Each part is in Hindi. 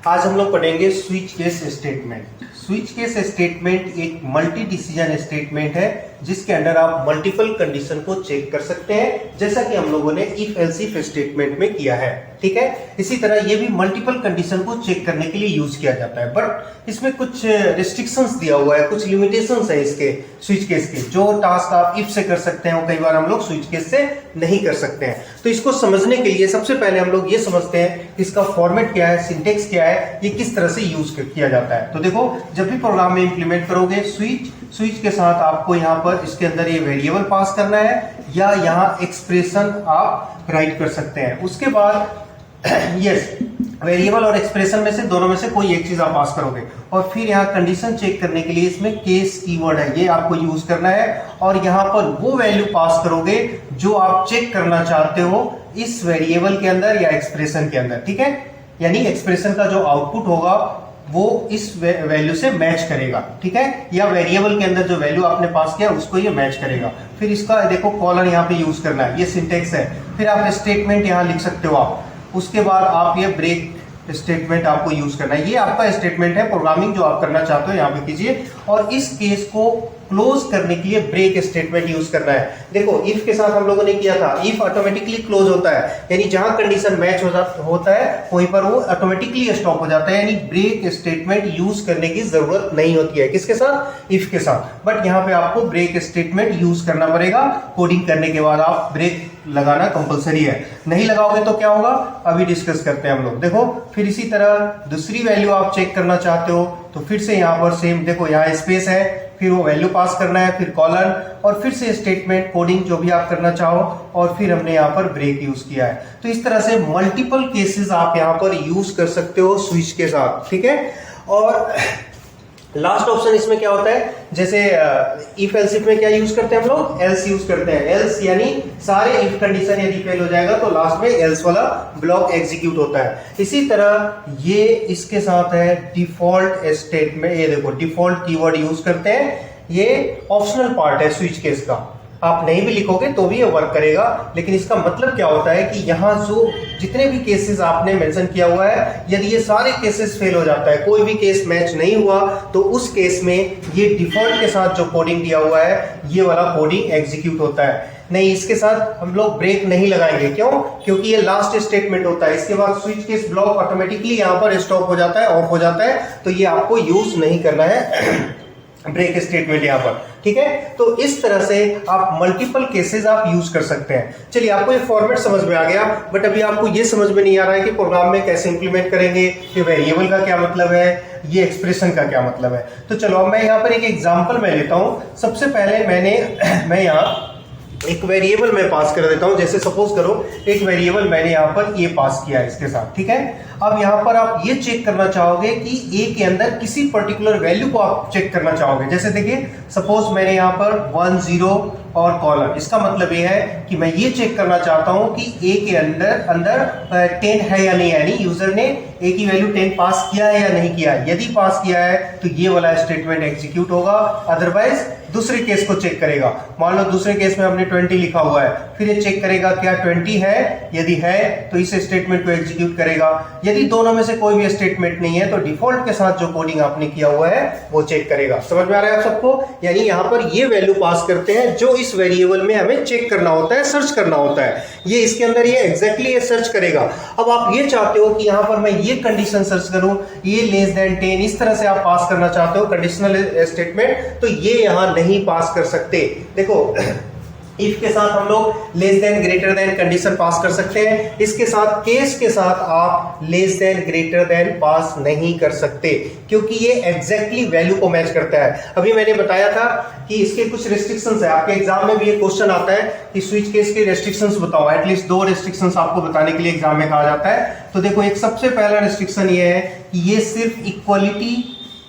आज हम लोग पढ़ेंगे switch case statement. Switch case statement एक मल्टी डिसीजन स्टेटमेंट है जिसके अंदर आप मल्टीपल कंडीशन को चेक कर सकते हैं, जैसा कि हम लोगों ने इफ एल्स इफ स्टेटमेंट में किया है। ठीक है, इसी तरह ये भी मल्टीपल कंडीशन को चेक करने के लिए यूज किया जाता है, बट इसमें कुछ रिस्ट्रिक्शंस दिया हुआ है, कुछ लिमिटेशंस है इसके स्विच केस के। जो टास्क आप इफ से कर सकते हैं वो कई बार हम लोग स्विच केस से नहीं कर सकते हैं। तो इसको समझने के लिए सबसे पहले हम लोग ये समझते हैं इसका फॉर्मेट क्या है, सिंटेक्स क्या है, ये किस तरह से यूज किया जाता है। तो देखो, जब भी प्रोग्राम में इंप्लीमेंट करोगे स्विच के साथ आपको यहाँ पर इसके अंदर ये वेरिएबल पास करना है या यहाँ एक्सप्रेशन आप राइट कर सकते हैं। उसके बाद यस, वेरिएबल और एक्सप्रेशन में से दोनों में से कोई एक चीज आप पास करोगे और फिर यहाँ कंडीशन चेक करने के लिए इसमें केस कीवर्ड है, ये आपको यूज करना है और यहाँ पर वो वैल्यू पास करोगे जो आप चेक करना चाहते हो इस वेरिएबल के अंदर या एक्सप्रेशन के अंदर। ठीक है, यानी एक्सप्रेशन का जो आउटपुट होगा वो इस वैल्यू से मैच करेगा। ठीक है, या वेरिएबल के अंदर जो वैल्यू आपने पास किया उसको ये मैच करेगा। फिर इसका देखो कॉलन यहाँ पे यूज करना है, ये सिंटेक्स है। फिर आप स्टेटमेंट यहाँ लिख सकते हो आप। उसके बाद आप ये ब्रेक स्टेटमेंट आपको यूज करना है। ये आपका स्टेटमेंट है, प्रोग्रामिंग जो आप करना चाहते हो यहाँ पे कीजिए और इस केस को क्लोज करने के लिए ब्रेक स्टेटमेंट यूज करना है। देखो, इफ के साथ हम लोगों ने किया था, इफ ऑटोमेटिकली क्लोज होता है, यानी जहां कंडीशन मैच होता है वहीं पर वो ऑटोमेटिकली स्टॉप हो जाता है, यानी ब्रेक स्टेटमेंट यूज करने की जरूरत नहीं होती है। किसके साथ? इफ के साथ। बट यहाँ पे आपको ब्रेक स्टेटमेंट यूज करना पड़ेगा। कोडिंग करने के बाद आप ब्रेक लगाना कंपलसरी है, नहीं लगाओगे तो क्या होगा अभी डिस्कस करते हैं हम लोग। देखो, फिर इसी तरह दूसरी वैल्यू आप चेक करना चाहते हो तो फिर से यहाँ पर सेम, देखो यहाँ स्पेस है, फिर वो वैल्यू पास करना है, फिर कॉलन और फिर से स्टेटमेंट, कोडिंग जो भी आप करना चाहो और फिर हमने यहाँ पर ब्रेक यूज किया है। तो इस तरह से मल्टीपल केसेस आप यहाँ पर यूज कर सकते हो स्विच के साथ। ठीक है, और लास्ट ऑप्शन इसमें क्या होता है, जैसे इफ एल्स इफ में क्या यूज करते हैं हम लोग, एल्स यूज करते हैं। एल्स यानी सारे इफ कंडीशन यदि फेल हो जाएगा तो लास्ट में एल्स वाला ब्लॉक एग्जीक्यूट होता है। इसी तरह ये इसके साथ है डिफॉल्ट स्टेटमेंट। ये देखो, डिफॉल्ट कीवर्ड यूज करते हैं, ये ऑप्शनल पार्ट है स्विच केस का, आप नहीं भी लिखोगे तो भी ये वर्क करेगा। लेकिन इसका मतलब क्या होता है कि यहाँ जो जितने भी केसेस आपने मेंशन किया हुआ है, यदि ये सारे केसेस फेल हो जाता है, कोई भी केस मैच नहीं हुआ, तो उस केस में ये डिफॉल्ट के साथ जो कोडिंग दिया हुआ है ये वाला कोडिंग एग्जीक्यूट होता है। नहीं, इसके साथ हम लोग ब्रेक नहीं लगाएंगे। क्यों? क्योंकि ये लास्ट स्टेटमेंट होता है, इसके बाद स्विच केस ब्लॉक ऑटोमेटिकली यहाँ पर स्टॉप हो जाता है, ऑफ हो जाता है, तो ये आपको यूज नहीं करना है ब्रेक स्टेटमेंट यहाँ पर। ठीक है, तो इस तरह से आप मल्टीपल केसेस आप यूज कर सकते हैं। चलिए, आपको ये फॉर्मेट समझ में आ गया, बट अभी आपको ये समझ में नहीं आ रहा है कि प्रोग्राम में कैसे इंप्लीमेंट करेंगे, ये वेरिएबल का क्या मतलब है, ये एक्सप्रेशन का क्या मतलब है। तो चलो, अब मैं यहाँ पर एक एग्जाम्पल मैं लेता हूँ। सबसे पहले मैं यहाँ एक वेरिएबल में पास कर देता हूं। जैसे सपोज करो एक वेरिएबल मैंने यहां पर ये पास किया है इसके साथ। ठीक है, अब यहां पर आप ये चेक करना चाहोगे कि ए के अंदर किसी पर्टिकुलर वैल्यू को आप चेक करना चाहोगे। जैसे देखिए, सपोज मैंने यहां पर 1 0 और कॉलन, इसका मतलब ये है कि मैं ये चेक करना चाहता हूं कि ए के अंदर 10 है या नहीं, यानी यूजर ने ए की वैल्यू 10 पास किया है या नहीं किया है। यदि पास किया है तो ये वाला स्टेटमेंट एग्जीक्यूट होगा, अदरवाइज दूसरे केस को चेक करेगा। मान लो दूसरे केस में हमने 20 लिखा हुआ है, फिर ये चेक करेगा क्या 20 है, यदि है तो इस स्टेटमेंट को एग्जीक्यूट करेगा। यदि दोनों में से कोई भी स्टेटमेंट नहीं है तो डिफॉल्ट के साथ जो कोडिंग आपने किया हुआ है वो चेक करेगा। समझ में आ रहा है आप सबको? यानी यहाँ पर ये वैल्यू पास करते हैं जो इस वेरिएबल में हमें चेक करना होता है, सर्च करना होता है। ये इसके अंदर ये एग्जैक्टली ये सर्च करेगा। अब आप ये चाहते हो कि यहाँ पर मैं ये कंडीशन सर्च करूं, ये लेस देन 10, इस तरह से आप पास करना चाहते हो कंडीशनल स्टेटमेंट, तो ये यहां नहीं पास कर सकते। देखो, इफ के साथ हम लोग less than greater than condition pass कर सकते हैं, इसके साथ केस के साथ आप less than greater than pass नहीं कर सकते, क्योंकि ये एग्जैक्टली वैल्यू को मैच करता है। अभी मैंने बताया था कि इसके कुछ रेस्ट्रिक्शंस है, आपके एग्जाम में भी ये क्वेश्चन आता है कि स्विच केस के रेस्ट्रिक्शंस बताओ। एटलीस्ट 2 रेस्ट्रिक्शंस आपको बताने के लिए एग्जाम में कहा जाता है। तो देखो, एक सबसे पहला रेस्ट्रिक्शन ये है कि ये सिर्फ इक्वलिटी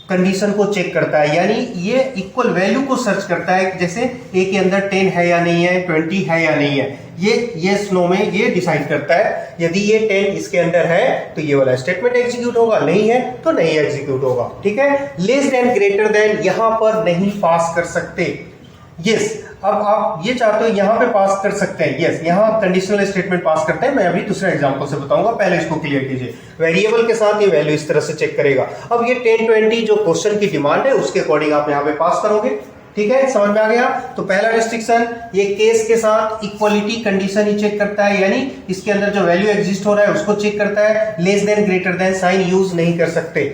कंडीशन को चेक करता है, यानी ये इक्वल वैल्यू को सर्च करता है। जैसे ए के अंदर 10 है या नहीं है, 20 है या नहीं है, ये नो में ये डिसाइड करता है। यदि ये 10 इसके अंदर है तो ये वाला स्टेटमेंट एग्जीक्यूट होगा, नहीं है तो नहीं एग्जीक्यूट होगा। ठीक है, लेस देन ग्रेटर देन यहां पर नहीं पास कर सकते। यस, अब आप ये चाहते हो यहाँ पे पास कर सकते हैं, यस, यहाँ कंडीशनल स्टेटमेंट पास करते हैं। मैं अभी दूसरे एग्जांपल से बताऊंगा, पहले इसको क्लियर कीजिए। वेरिएबल के साथ ये वैल्यू इस तरह से चेक करेगा। अब ये 1020 जो क्वेश्चन की डिमांड है उसके अकॉर्डिंग आप यहाँ पे पास करोगे, ठीक है, समझ में आ गया। तो पहला रिस्ट्रिक्शन, ये केस के साथ इक्वलिटी कंडीशन ही चेक करता है, यानी इसके अंदर जो वैल्यू एग्जिस्ट हो रहा है उसको चेक करता है। Less than greater than sign use नहीं कर सकते।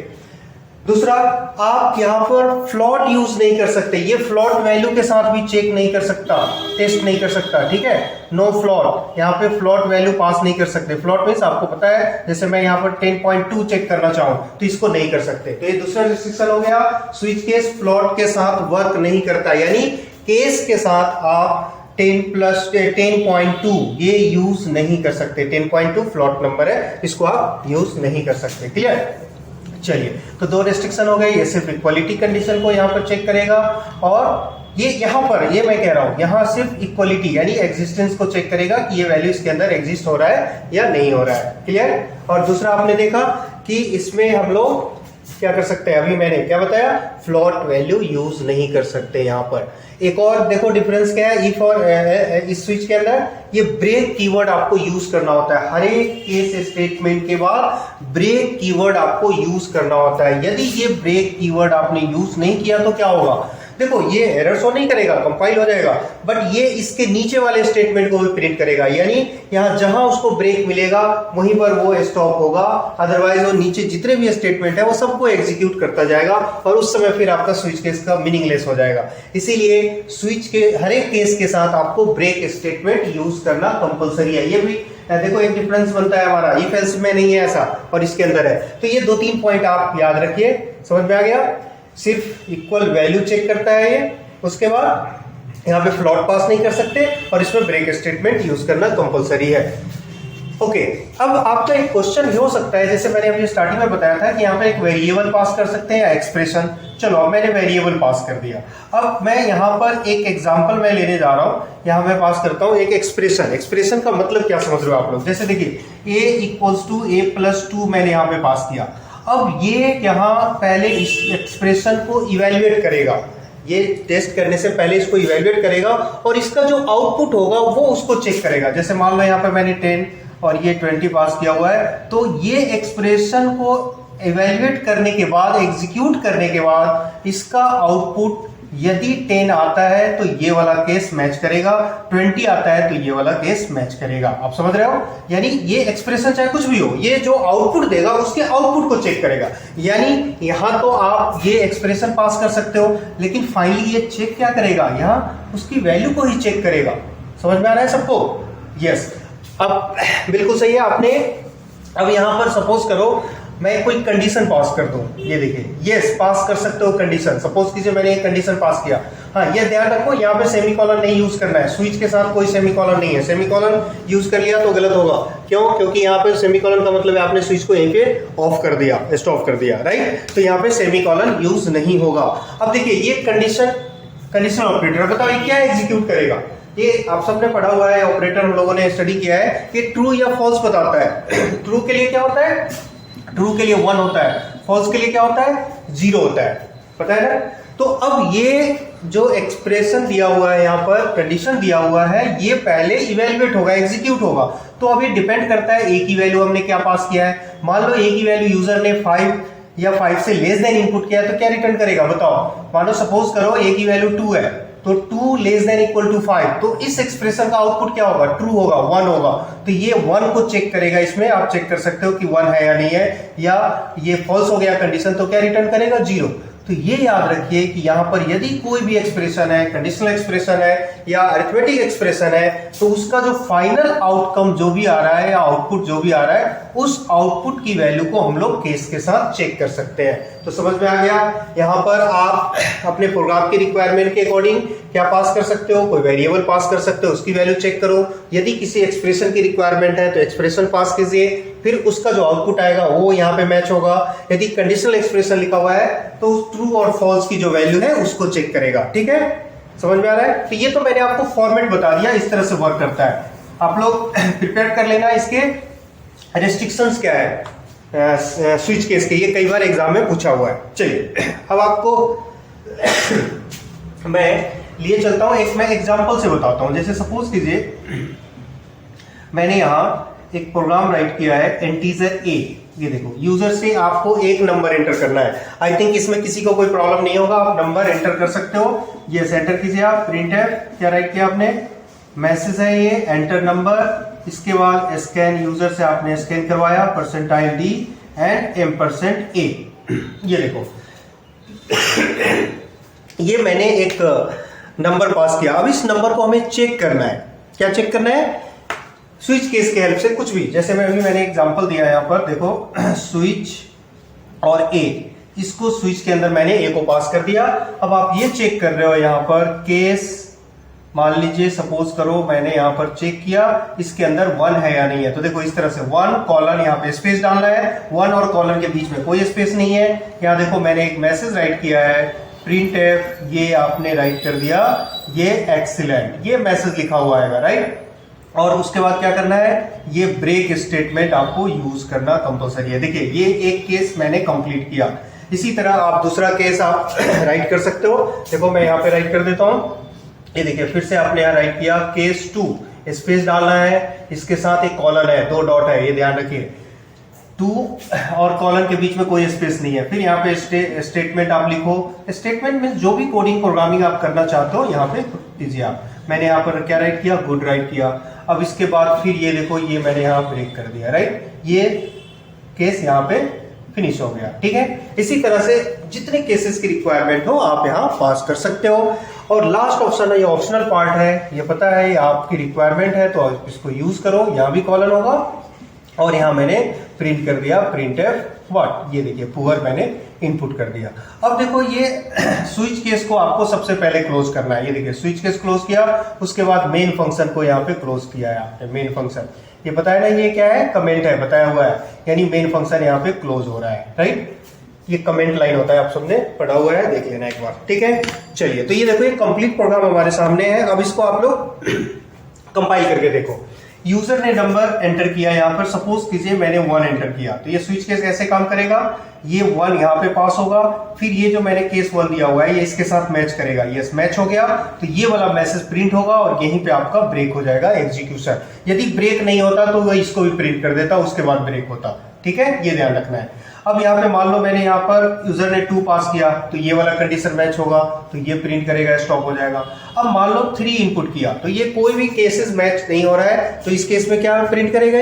दूसरा, आप यहां पर फ्लॉट यूज नहीं कर सकते, ये फ्लॉट वैल्यू के साथ भी चेक नहीं कर सकता, टेस्ट नहीं कर सकता, ठीक है, नो फ्लॉट, यहां पे फ्लॉट वैल्यू पास नहीं कर सकते। फ्लॉट मींस आपको पता है, जैसे मैं यहां पर 10.2 चेक करना चाहूं तो इसको नहीं कर सकते। तो ये दूसरा रिस्ट्रिक्शन हो गया। स्विच केस फ्लॉट के साथ वर्क नहीं करता, यानी केस के साथ आप 10.2 ये यूज नहीं कर सकते। 10.2 फ्लॉट नंबर है, इसको आप यूज नहीं कर सकते। क्लियर? चलिए, तो दो रेस्ट्रिक्शन हो गए। ये सिर्फ इक्वलिटी कंडीशन को यहां पर चेक करेगा, और ये यहां पर, ये मैं कह रहा हूं, यहां सिर्फ इक्वलिटी यानी एग्जिस्टेंस को चेक करेगा कि ये वैल्यू इसके अंदर एग्जिस्ट हो रहा है या नहीं हो रहा है। क्लियर? और दूसरा आपने देखा कि इसमें हम लोग क्या कर सकते हैं, अभी मैंने क्या बताया, फ्लॉट वैल्यू यूज नहीं कर सकते। यहां पर एक और देखो डिफरेंस क्या है, इफ और इस स्विच के अंदर ये ब्रेक कीवर्ड आपको यूज करना होता है। हर एक केस स्टेटमेंट के बाद ब्रेक कीवर्ड आपको यूज करना होता है। यदि ये ब्रेक कीवर्ड आपने यूज नहीं किया तो क्या होगा, देखो ये एरर शो नहीं करेगा, कंपाइल हो जाएगा, बट ये इसके नीचे वाले स्टेटमेंट को भी प्रिंट करेगा, यानी यहां जहां उसको ब्रेक मिलेगा वहीं पर वो स्टॉप होगा। अदरवाइज वो नीचे जितने भी स्टेटमेंट है वो सबको एग्जीक्यूट करता जाएगा, और उस समय फिर आपका स्विच केस का मीनिंगलेस हो जाएगा। इसीलिए स्विच के हर एक केस के साथ आपको ब्रेक स्टेटमेंट यूज करना कंपलसरी है। ये भी देखो एक डिफरेंस बनता है हमारा, इफ एल्स में नहीं है ऐसा और इसके अंदर है। तो ये 2-3 पॉइंट आप याद रखिए, समझ में आ गया। सिर्फ इक्वल वैल्यू चेक करता है ये, उसके बाद यहाँ पे फ्लॉट पास नहीं कर सकते, और इसमें ब्रेक स्टेटमेंट यूज करना कंपलसरी है। ओके, अब आपका एक क्वेश्चन हो सकता है, जैसे मैंने अभी स्टार्टिंग में बताया था कि यहाँ पे एक वेरिएबल पास कर सकते हैं या एक्सप्रेशन। चलो, अब मैंने वेरिएबल पास कर दिया। अब मैं यहाँ पर एक एग्जांपल मैं लेने जा रहा हूँ, यहाँ मैं पास करता हूँ एक एक्सप्रेशन। एक्सप्रेशन का मतलब क्या समझ रहे हो आप लोग, जैसे देखिए a = a+2 मैंने यहाँ पे पास किया। अब ये यहाँ पहले इस एक्सप्रेशन को इवेल्युएट करेगा, ये टेस्ट करने से पहले इसको इवेल्युएट करेगा, और इसका जो आउटपुट होगा वो उसको चेक करेगा। जैसे मान लो यहाँ पे मैंने 10 और ये 20 पास किया हुआ है, तो ये एक्सप्रेशन को इवेल्युएट करने के बाद, एग्जीक्यूट करने के बाद, इसका आउटपुट यदि 10 आता है तो ये वाला केस मैच करेगा, 20 आता है तो ये वाला केस मैच करेगा। आप समझ रहे हो, यानी ये एक्सप्रेशन चाहे कुछ भी हो, ये जो आउटपुट देगा उसके आउटपुट को चेक करेगा। यानी यहां तो आप ये एक्सप्रेशन पास कर सकते हो, लेकिन फाइनली ये चेक क्या करेगा, यहां उसकी वैल्यू को ही चेक करेगा। समझ में आ रहा है सबको? यस, अब बिल्कुल सही है आपने। अब यहां पर सपोज करो मैं कोई कंडीशन पास कर दूं, ये देखिए, यस, पास कर सकते हो कंडीशन। सपोज कीजिए मैंने एक कंडीशन पास किया, हाँ, ये ध्यान रखो यहाँ पे सेमीकोलन नहीं यूज करना है, स्विच के साथ कोई सेमीकोलन नहीं है। सेमीकोलन यूज कर लिया तो गलत होगा, क्यों? क्योंकि यहाँ पे सेमीकोलन का मतलब है आपने स्विच को यहीं पे ऑफ कर दिया, स्टॉप कर दिया, राइट? तो यहाँ पे सेमीकोलन यूज नहीं होगा। अब देखिए ये कंडीशन ऑपरेटर, बताओ ये क्या एग्जीक्यूट करेगा? ये आप सबने पढ़ा हुआ है, ऑपरेटर हम लोगों ने स्टडी किया है कि ट्रू या फॉल्स बताता है। ट्रू के लिए क्या होता है? ट्रू के लिए 1 होता है, फॉल्स के लिए क्या होता है? 0 होता है, पता है ना? तो अब ये जो एक्सप्रेशन दिया हुआ है, यहाँ पर कंडीशन दिया हुआ है, ये पहले इवेल्युएट होगा, एग्जीक्यूट होगा। तो अब ये डिपेंड करता है ए की वैल्यू हमने क्या पास किया है। मान लो ए की वैल्यू यूजर ने 5 या 5 से लेस देन इनपुट किया, तो क्या रिटर्न करेगा बताओ? मानो सपोज करो ए की वैल्यू 2 है, तो 2 ≤ 5, तो इस एक्सप्रेशन का आउटपुट क्या होगा? ट्रू होगा, 1 होगा। तो ये 1 को चेक करेगा, इसमें आप चेक कर सकते हो कि 1 है या नहीं है, या ये फॉल्स हो गया कंडीशन, तो क्या रिटर्न करेगा? 0। तो ये याद रखिए कि यहां पर यदि कोई भी एक्सप्रेशन है, कंडीशनल एक्सप्रेशन है या अरिथमेटिक एक्सप्रेशन है, तो उसका जो फाइनल आउटकम जो भी आ रहा है या आउटपुट जो भी आ रहा है, उस आउटपुट की वैल्यू को हम लोग केस के साथ चेक कर सकते हैं। तो समझ में आ गया? यहां पर आप अपने प्रोग्राम की रिक्वायरमेंट के अकॉर्डिंग क्या पास कर सकते हो, कोई वेरिएबल पास कर सकते हो, उसकी वैल्यू चेक करो। यदि किसी एक्सप्रेशन की रिक्वायरमेंट है तो एक्सप्रेशन पास कीजिए, फिर उसका जो आउटपुट आएगा वो यहाँ पे मैच होगा। यदि कंडीशनल एक्सप्रेशन लिखा हुआ है तो ट्रू और फॉल्स की जो वैल्यू है उसको चेक करेगा। ठीक है, समझ में आ रहा है? तो ये तो मैंने आपको फॉर्मेट बता दिया, इस तरह से वर्क करता है। आप लोग प्रिपेयर कर लेना। इसके रेस्ट्रिक्शंस क्या है स्विच केस के, ये कई बार एग्जाम में पूछा हुआ है। चलिए अब आपको मैं लिए चलता हूं, एक मैं एग्जांपल से बताता हूं। जैसे सपोज कीजिए मैंने यहां एक प्रोग्राम राइट किया है इंटीजर ए, ये देखो यूजर से आपको एक नंबर एंटर करना है। आई थिंक इसमें किसी को कोई प्रॉब्लम नहीं होगा, आप नंबर एंटर कर सकते हो। ये एंटर कीजिए आप, प्रिंट है क्या राइट किया आपने, मैसेज है ये, एंटर नंबर, इसके बाद स्कैन यूजर से आपने स्कैन करवाया %d एंड %a। ये देखो ये मैंने एक नंबर पास किया। अब इस नंबर को हमें चेक करना है, क्या चेक करना है, स्विच केस के हेल्प से कुछ भी। जैसे मैंने एग्जांपल दिया यहां पर देखो स्विच और ए, इसको स्विच के अंदर मैंने ए को पास कर दिया। अब आप ये चेक कर रहे हो यहां पर केस, मान लीजिए सपोज करो मैंने यहां पर चेक किया इसके अंदर 1 है या नहीं है, तो देखो इस तरह से 1 कॉलन, यहाँ पे स्पेस डालना है, 1 और कॉलन के बीच में कोई स्पेस नहीं है। यहाँ देखो मैंने एक मैसेज राइट किया है प्रिंट एफ, ये आपने राइट कर दिया, ये एक्सीलेंट, ये मैसेज लिखा हुआ है राइट। और उसके बाद क्या करना है, ये ब्रेक स्टेटमेंट आपको यूज करना कंपलसरी है। देखिए ये एक केस मैंने कंप्लीट किया। इसी तरह आप दूसरा केस आप राइट कर सकते हो। देखो मैं यहाँ पे राइट कर देता हूं, ये देखिए फिर से आपने यहाँ राइट किया केस 2, स्पेस डालना है, इसके साथ एक कॉलन है, 2 डॉट है, ये ध्यान रखिए, 2 और कॉलन के बीच में कोई स्पेस नहीं है। फिर यहाँ पे स्टेटमेंट आप लिखो, स्टेटमेंट में जो भी कोडिंग प्रोग्रामिंग आप करना चाहते हो यहाँ पे कीजिए आप। मैंने यहाँ पर क्या राइट किया, गुड राइट किया। अब इसके बाद फिर ये देखो ये मैंने यहाँ ब्रेक कर दिया राइट, ये केस यहाँ पे फिनिश हो गया, ठीक है। इसी तरह से जितने केसेस की रिक्वायरमेंट हो आप यहाँ पास कर सकते हो। और लास्ट ऑप्शन है, ये ऑप्शनल पार्ट है, ये पता है ये आपकी रिक्वायरमेंट है तो आप इसको यूज करो। यहाँ भी कॉलन होगा और यहाँ मैंने प्रिंट कर दिया प्रिंट एफ व्हाट, ये देखिए पुअर मैंने इनपुट कर दिया। अब देखो ये स्विच केस को आपको सबसे पहले क्लोज करना है। ये देखिए स्विच केस क्लोज किया, उसके बाद मेन फंक्शन को यहाँ पे क्लोज किया है आपने। मेन फंक्शन ये बताया ना, ये क्या है, कमेंट है, बताया हुआ है, यानी मेन फंक्शन यहाँ पे क्लोज हो रहा है राइट। ये कमेंट लाइन होता है, आप सबने पढ़ा हुआ है, देख लेना एक बार, ठीक है। चलिए तो ये देखो ये कंप्लीट प्रोग्राम हमारे सामने है। अब इसको आप लोग कंपाइल करके देखो। यूजर ने नंबर एंटर किया, यहाँ पर सपोज कीजिए मैंने 1 एंटर किया, तो ये स्विच केस कैसे काम करेगा, ये 1 यहाँ पे पास होगा, फिर ये जो मैंने केस 1 दिया हुआ है ये इसके साथ मैच करेगा, यस मैच हो गया, तो ये वाला मैसेज प्रिंट होगा और यहीं पे आपका ब्रेक हो जाएगा एग्जीक्यूशन। यदि ब्रेक नहीं होता तो वह इसको भी प्रिंट कर देता, उसके बाद ब्रेक होता, ठीक है, ये ध्यान रखना है। अब यहाँ पे मान लो मैंने यहाँ पर यूजर ने 2 पास किया तो ये वाला कंडीशन मैच होगा, तो ये प्रिंट करेगा, स्टॉप हो जाएगा। अब मान लो 3 इनपुट किया तो ये कोई भी केसेस मैच नहीं हो रहा है, तो इस केस में क्या प्रिंट करेगा,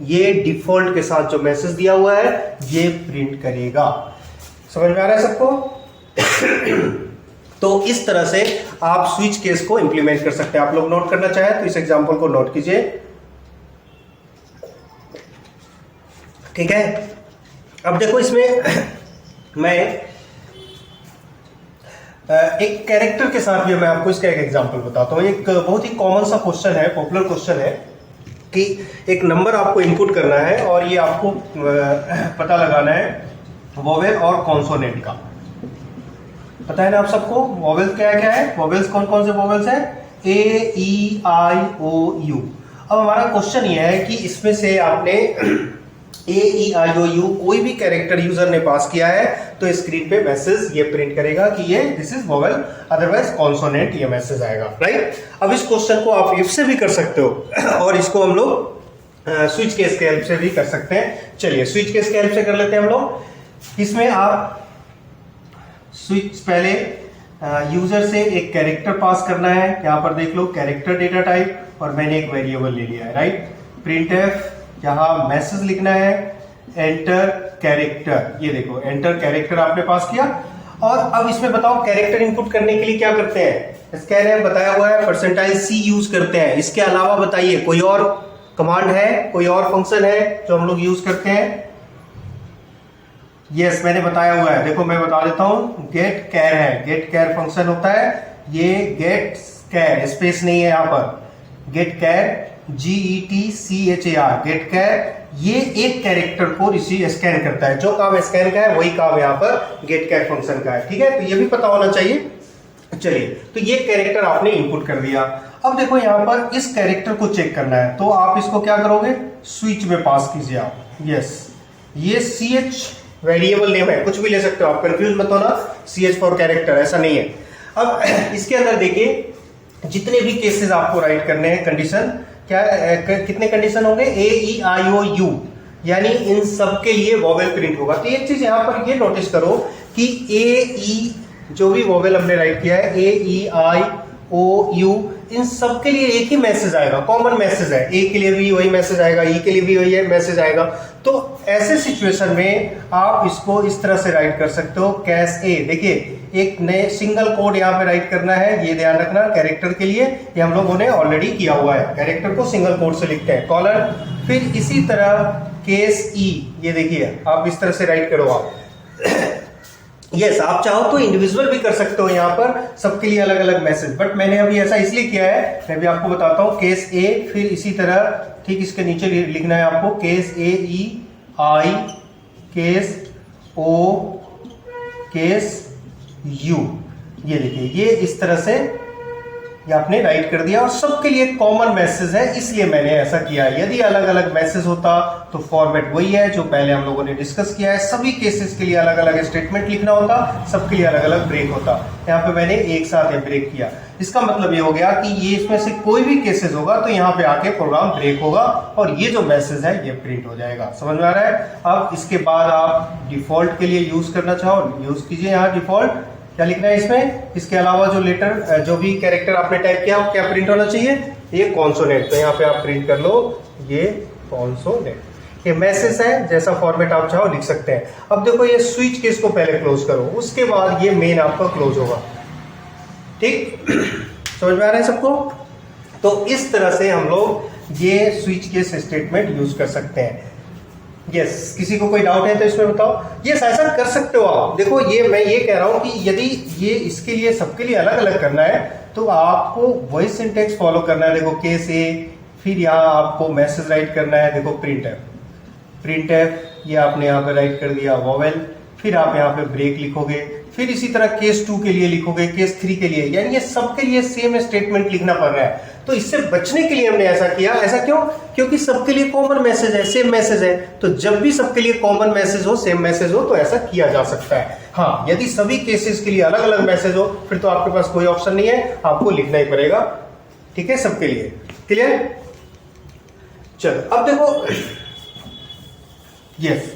ये डिफॉल्ट के साथ जो मैसेज दिया हुआ है ये प्रिंट करेगा। समझ में आ रहा है सबको? तो इस तरह से आप स्विच केस को इंप्लीमेंट कर सकते हैं। आप लोग नोट करना चाहें तो इस एग्जांपल को नोट कीजिए, ठीक है। अब देखो इसमें मैं एक कैरेक्टर के साथ भी मैं आपको इसका एक एग्जांपल बताता हूं। एक बहुत ही कॉमन सा क्वेश्चन है, पॉपुलर क्वेश्चन है कि एक नंबर आपको इनपुट करना है और ये आपको पता लगाना है वोवेल और कॉन्सोनेंट का। पता है ना आप सबको वोवेल्स क्या है? वोवेल्स कौन कौन से वोवेल्स है? ए, ई, आई, ओ, यू। अब हमारा क्वेश्चन ये है कि इसमें से आपने ए, ई, आई, ओ, यू कोई भी कैरेक्टर यूजर ने पास किया है तो स्क्रीन पे मैसेज ये प्रिंट करेगा कि ये this is vowel, otherwise consonant, ये मैसेज आएगा राइट। अब इस क्वेश्चन को आप इफ से भी कर सकते हो और इसको हम लोग स्विच केस के हेल्प से भी कर सकते हैं। चलिए स्विच केस के हेल्प से कर लेते हैं हम लोग। इसमें आप स्विच पहले यूजर से एक कैरेक्टर पास करना है, यहां पर देख लो कैरेक्टर डेटा टाइप, और मैंने एक वेरिएबल ले लिया है राइट। प्रिंट एफ, यहां मैसेज लिखना है एंटर कैरेक्टर, ये देखो एंटर कैरेक्टर आपने पास किया। और अब इसमें बताओ कैरेक्टर इनपुट करने के लिए क्या करते हैं? स्कैन है बताया हुआ है, %c यूज करते हैं। इसके अलावा बताइए कोई और कमांड है, कोई और फंक्शन है जो हम लोग यूज करते हैं? यस मैंने बताया हुआ है, देखो मैं बता देता हूं, गेट कैर है, गेट कैर फंक्शन होता है। ये गेट कैर, स्पेस नहीं है यहाँ पर, गेट कैर GETCHAR, गेट कैर, ये एक कैरेक्टर को रिसीव स्कैन करता है। जो काम स्कैन का है वही काम यहाँ पर गेट कैर फंक्शन का है, ठीक है। तो ये भी पता होना चाहिए। चलिए तो ये कैरेक्टर आपने इनपुट कर दिया। अब देखो यहाँ पर इस कैरेक्टर को चेक करना है, तो आप इसको क्या करोगे, स्विच में पास कीजिए आप। यस ये CH वेरिएबल नेम है, कुछ भी ले सकते हो आप, कंफ्यूज मत होना, CH फॉर कैरेक्टर ऐसा नहीं है। अब इसके अंदर देखिए जितने भी केसेस आपको राइट करने हैं कंडीशन, क्या कितने कंडीशन होंगे, ए ई आई ओ यू, यानी इन सब के लिए वॉवेल प्रिंट होगा। तो एक चीज यहां पर ये नोटिस करो कि ए ई जो भी वॉवेल हमने राइट किया है, ए ई आई ओ यू, इन सब के लिए एक ही मैसेज आएगा, कॉमन मैसेज है। ए के लिए भी वही मैसेज आएगा, ई के लिए भी वही मैसेज आएगा। तो ऐसे सिचुएशन में आप इसको इस तरह से राइट कर सकते हो, कैश ए। देखिए एक नए सिंगल कोड यहाँ पे राइट करना है, ये ध्यान रखना कैरेक्टर के लिए, ये हम लोगों ने ऑलरेडी किया हुआ है, कैरेक्टर को सिंगल कोड से लिखते हैं, कॉलन। फिर इसी तरह केस ई, ये देखिए आप इस तरह से राइट करो आप। यस आप चाहो तो इंडिविजुअल भी कर सकते हो, यहाँ पर सबके लिए अलग अलग मैसेज, बट मैंने अभी ऐसा इसलिए किया है, मैं भी आपको बताता हूँ। केस ए, फिर इसी तरह ठीक इसके नीचे लिखना है आपको case A E I, case O, case U. ये देखिए ये इस तरह से ये आपने राइट कर दिया और सबके लिए कॉमन मैसेज है, इसलिए मैंने ऐसा किया है। यदि अलग अलग मैसेज होता तो फॉर्मेट वही है जो पहले हम लोगों ने डिस्कस किया है, सभी केसेस के लिए अलग अलग स्टेटमेंट लिखना होता, सबके लिए अलग अलग ब्रेक होता। यहाँ पे मैंने एक साथ ब्रेक किया, इसका मतलब ये हो गया कि ये इसमें से कोई भी केसेस होगा तो यहाँ पे आके प्रोग्राम ब्रेक होगा और ये जो मैसेज है ये प्रिंट हो जाएगा। समझ में आ रहा है? अब इसके बाद आप डिफॉल्ट के लिए यूज करना चाहो यूज कीजिए। यहाँ डिफॉल्ट क्या लिखना है इसमें, इसके अलावा जो लेटर जो भी कैरेक्टर आपने टाइप किया क्या प्रिंट होना चाहिए, ये कॉन्सोनेंट। तो यहाँ पे आप प्रिंट कर लो ये कॉन्सोनेंट। ये मैसेज है, जैसा फॉर्मेट आप चाहो लिख सकते हैं। अब देखो ये स्विच केस को पहले क्लोज करो, उसके बाद ये मेन आपका क्लोज होगा। ठीक समझ में आ रहा है सबको? तो इस तरह से हम लोग ये स्विच केस स्टेटमेंट यूज कर सकते हैं। यस किसी को कोई डाउट है तो इसमें बताओ। यस ऐसा कर सकते हो आप। देखो ये मैं ये कह रहा हूं कि यदि ये इसके लिए सबके लिए अलग अलग करना है तो आपको वही सिंटेक्स फॉलो करना है। देखो केस ए, फिर यहाँ आपको मैसेज राइट करना है, देखो प्रिंट एफ, ये आपने यहाँ पे राइट कर दिया वॉवेल, फिर आप यहाँ पे ब्रेक लिखोगे, फिर इसी तरह केस 2 के लिए लिखोगे, केस 3 के लिए, यानी ये सबके लिए सेम स्टेटमेंट लिखना पड़ रहा है। तो इससे बचने के लिए हमने ऐसा किया। ऐसा क्यों? क्योंकि सबके लिए कॉमन मैसेज है, सेम मैसेज है। तो जब भी सबके लिए कॉमन मैसेज हो, सेम मैसेज हो, तो ऐसा किया जा सकता है। हाँ यदि सभी केसेस के लिए अलग अलग मैसेज हो फिर तो आपके पास कोई ऑप्शन नहीं है, आपको लिखना ही पड़ेगा। ठीक है सबके लिए क्लियर? चलो अब देखो यस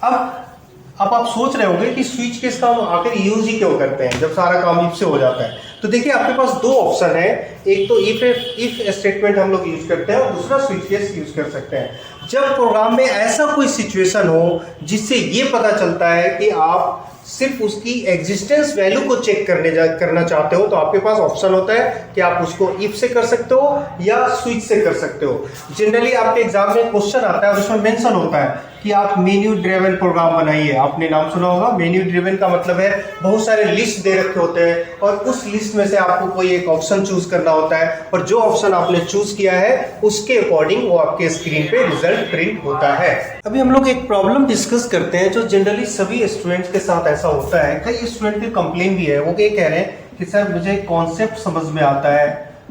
अब आप सोच रहे होंगे कि स्विच केस का हम आखिर यूज ही क्यों करते हैं जब सारा काम इफ से हो जाता है। तो देखिए आपके पास दो ऑप्शन है, एक तो इफ स्टेटमेंट हम लोग यूज करते हैं और दूसरा स्विच केस यूज कर सकते हैं। जब प्रोग्राम में ऐसा कोई सिचुएशन हो जिससे ये पता चलता है कि आप सिर्फ उसकी एग्जिस्टेंस वैल्यू को चेक करना चाहते हो, तो आपके पास ऑप्शन होता है कि आप उसको इफ से कर सकते हो या स्विच से कर सकते हो। जनरली आपके एग्जाम में क्वेश्चन आता है और उसमें मेंशन होता है कि आप मेन्यू ड्रिवन प्रोग्राम बनाइए। आपने नाम सुना होगा, मेन्यू ड्रिवन का मतलब है बहुत सारे लिस्ट दे रखे होते हैं और उस लिस्ट में से आपको कोई एक ऑप्शन चूज करना होता है और जो ऑप्शन आपने चूज किया है उसके अकॉर्डिंग वो आपके स्क्रीन पे रिजल्ट प्रिंट होता है। अभी हम लोग एक प्रॉब्लम डिस्कस करते हैं जो जनरली सभी स्टूडेंट्स के साथ ऐसा होता है। कई स्टूडेंट की कंप्लेन भी है, वो ये कह रहे हैं कि सर मुझे कॉन्सेप्ट समझ में आता है,